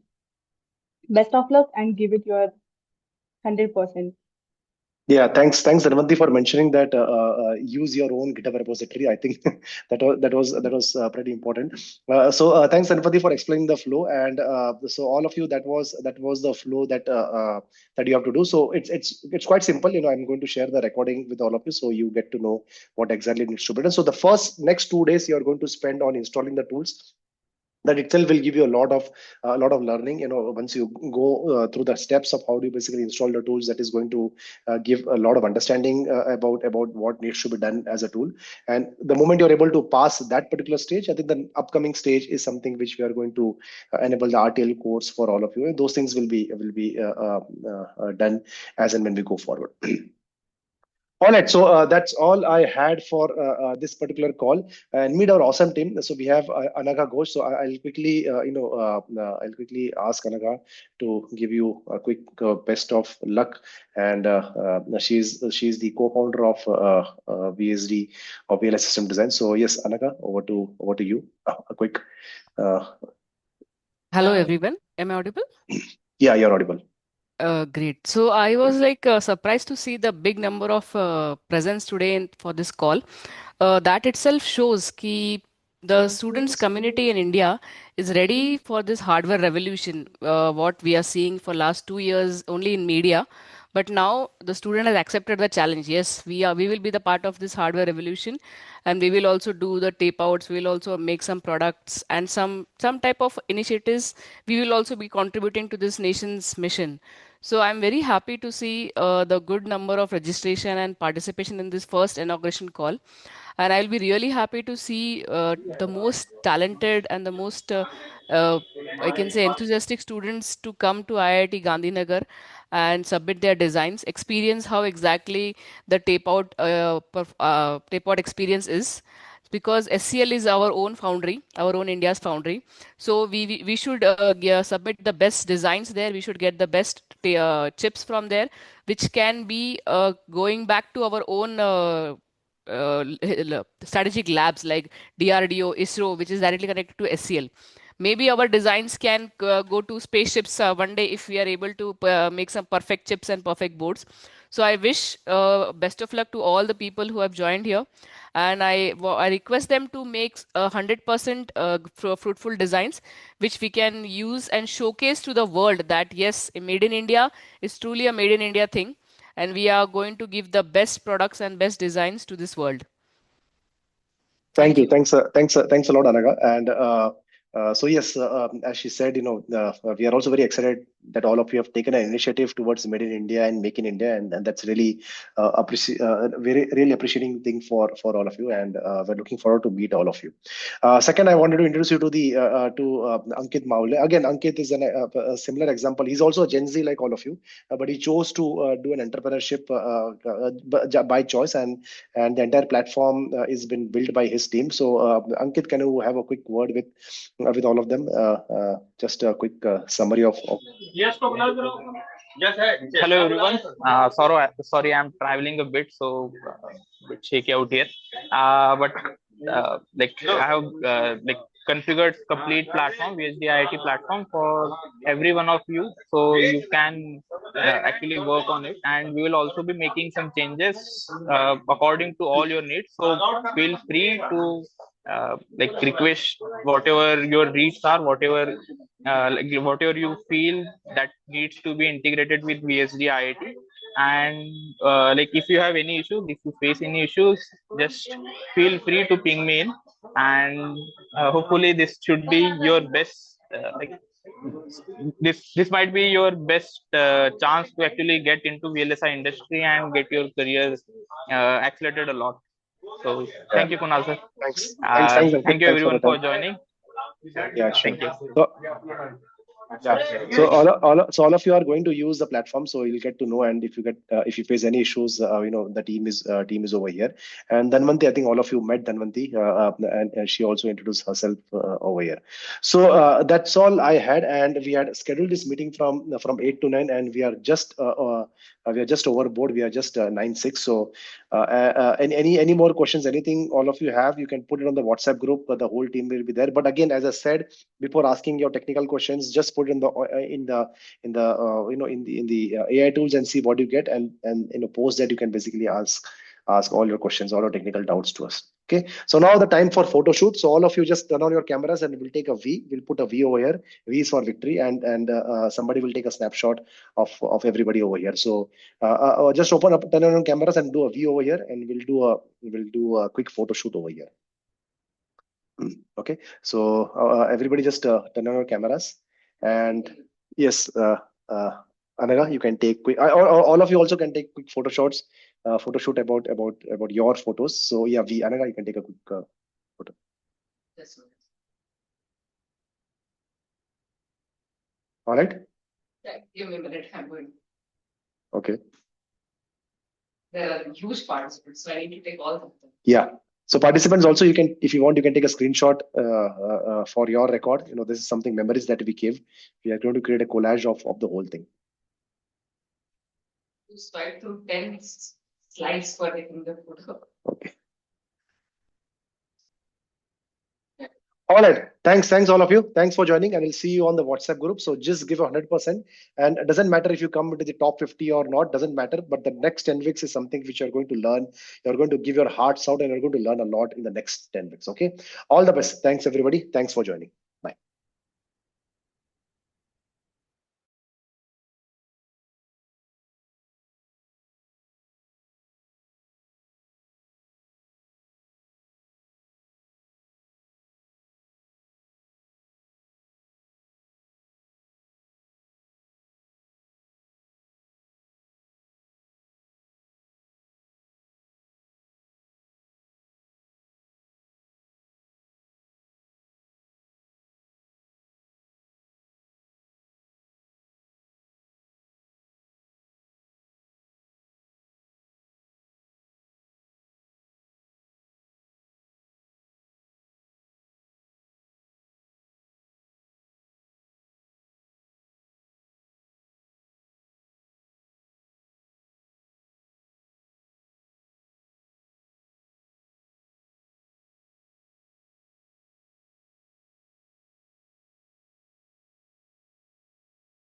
S5: best of luck and give it your 100%.
S1: Yeah, thanks, Dhanvanti, for mentioning that. Use your own GitHub repository. I think that was pretty important. Thanks, Dhanvanti, for explaining the flow. And so all of you, that was the flow that you have to do. So it's quite simple. I'm going to share the recording with all of you, so you get to know what exactly needs to be done. So the next 2 days you are going to spend on installing the tools. That itself will give you a lot of learning. Once you go through the steps of how do you basically install the tools, that is going to give a lot of understanding about what needs to be done as a tool. And the moment you're able to pass that particular stage, I think the upcoming stage is something which we are going to enable the RTL course for all of you, and those things will be done as and when we go forward. All right, so that's all I had for this particular call, and meet our awesome team. So we have Anaga Ghosh. So I'll quickly, I'll quickly ask Anaga to give you a quick best of luck. And she's the co-founder of VSD of VLS System Design. So yes, Anaga, over to you. A quick.
S6: Hello, everyone. Am I audible?
S1: Yeah, you're audible.
S6: Great. So I was surprised to see the big number of presence today for this call. That itself shows कि the students community in India is ready for this hardware revolution, what we are seeing for last 2 years only in media. But now the student has accepted the challenge. Yes, we will be the part of this hardware revolution, and we will also do the tape outs. We will also make some products and some type of initiatives. We will also be contributing to this nation's mission. So I'm very happy to see the good number of registration and participation in this first inauguration call. And I'll be really happy to see the most talented and the most, I can say, enthusiastic students to come to IIT Gandhinagar and submit their designs, experience how exactly the tape out experience is. Because SCL is our own foundry, our own India's foundry. So we should submit the best designs there. We should get the best chips from there, which can be going back to our own strategic labs like DRDO, ISRO, which is directly connected to SCL. Maybe our designs can go to spaceships one day if we are able to make some perfect chips and perfect boards. So I wish best of luck to all the people who have joined here, and I request them to make 100% fruitful designs, which we can use and showcase to the world that yes, a made in India is truly a made in India thing, and we are going to give the best products and best designs to this world.
S1: Thank
S6: Thank
S1: you.
S6: you.
S1: Thanks a lot, Anaga. And so yes, as she said, we are also very excited that all of you have taken an initiative towards Made in India and Make in India, and that's really very really appreciating thing for all of you, and we're looking forward to meet all of you. Second, I wanted to introduce you to the Ankit Maule. Again, Ankit is a similar example. He's also a Gen Z like all of you, but he chose to do an entrepreneurship by choice, and the entire platform is been built by his team. So, Ankit, can you have a quick word with all of them? Just a quick summary of.
S7: Yes, hello everyone. Sorry, I'm traveling a bit, so a bit shaky out here. But like I have configured complete platform, VSD IIT platform for every one of you, so you can actually work on it. And we will also be making some changes according to all your needs. So feel free to request whatever your needs are, whatever you feel that needs to be integrated with VSD IIT. And if you have any issues, if you face any issues, just feel free to ping me in, and hopefully this should be your best. This might be your best chance to actually get into VLSI industry and get your career accelerated a lot. So thank you, Kunal sir.
S1: Thanks, Ankit.
S7: Thank you
S1: Thanks for the
S7: everyone for
S1: time.
S7: joining.
S1: Yeah, sure.
S7: Thank you.
S1: So all of you are going to use the platform, so you'll get to know. And if you face any issues, the team is over here. And Dhanvanti, I think all of you met Dhanvanti, and she also introduced herself over here. So that's all I had, and we had scheduled this meeting from 8 to 9, and we are just overboard. We are just 9:06. So any more questions? Anything all of you have, you can put it on the WhatsApp group. The whole team will be there. But again, as I said, before asking your technical questions, just put in the AI tools and see what you get, and post that you can basically ask all your questions, all your technical doubts to us. Okay, so now the time for photo shoot. So all of you just turn on your cameras, and we'll take a V. We'll put a V over here. V is for victory, and somebody will take a snapshot of everybody over here. So just turn on your cameras and do a V over here, and we'll do a quick photo shoot over here. Okay, so everybody just turn on your cameras, and yes, Anaga, you can take quick. All of you also can take quick photo shots, photo shoot about your photos. So yeah, Anaga, you can take a quick photo.
S6: Yes, sir.
S1: All right.
S6: Yeah, give me a minute. I'm going.
S1: Okay.
S6: There are huge participants, so I need to take all of them.
S1: Yeah. So participants also, you can, if you want, you can take a screenshot for your record. This is something memories that we give. We are going to create a collage of the whole thing.
S6: You swipe through 10 slides for taking the photo.
S1: Okay. All right. Thanks all of you. Thanks for joining, and we'll see you on the WhatsApp group. So just give 100%, and it doesn't matter if you come into the top 50 or not. Doesn't matter. But the next 10 weeks is something which you're going to learn. You're going to give your hearts out, and you're going to learn a lot in the next 10 weeks. Okay. All the best. Thanks everybody. Thanks for joining.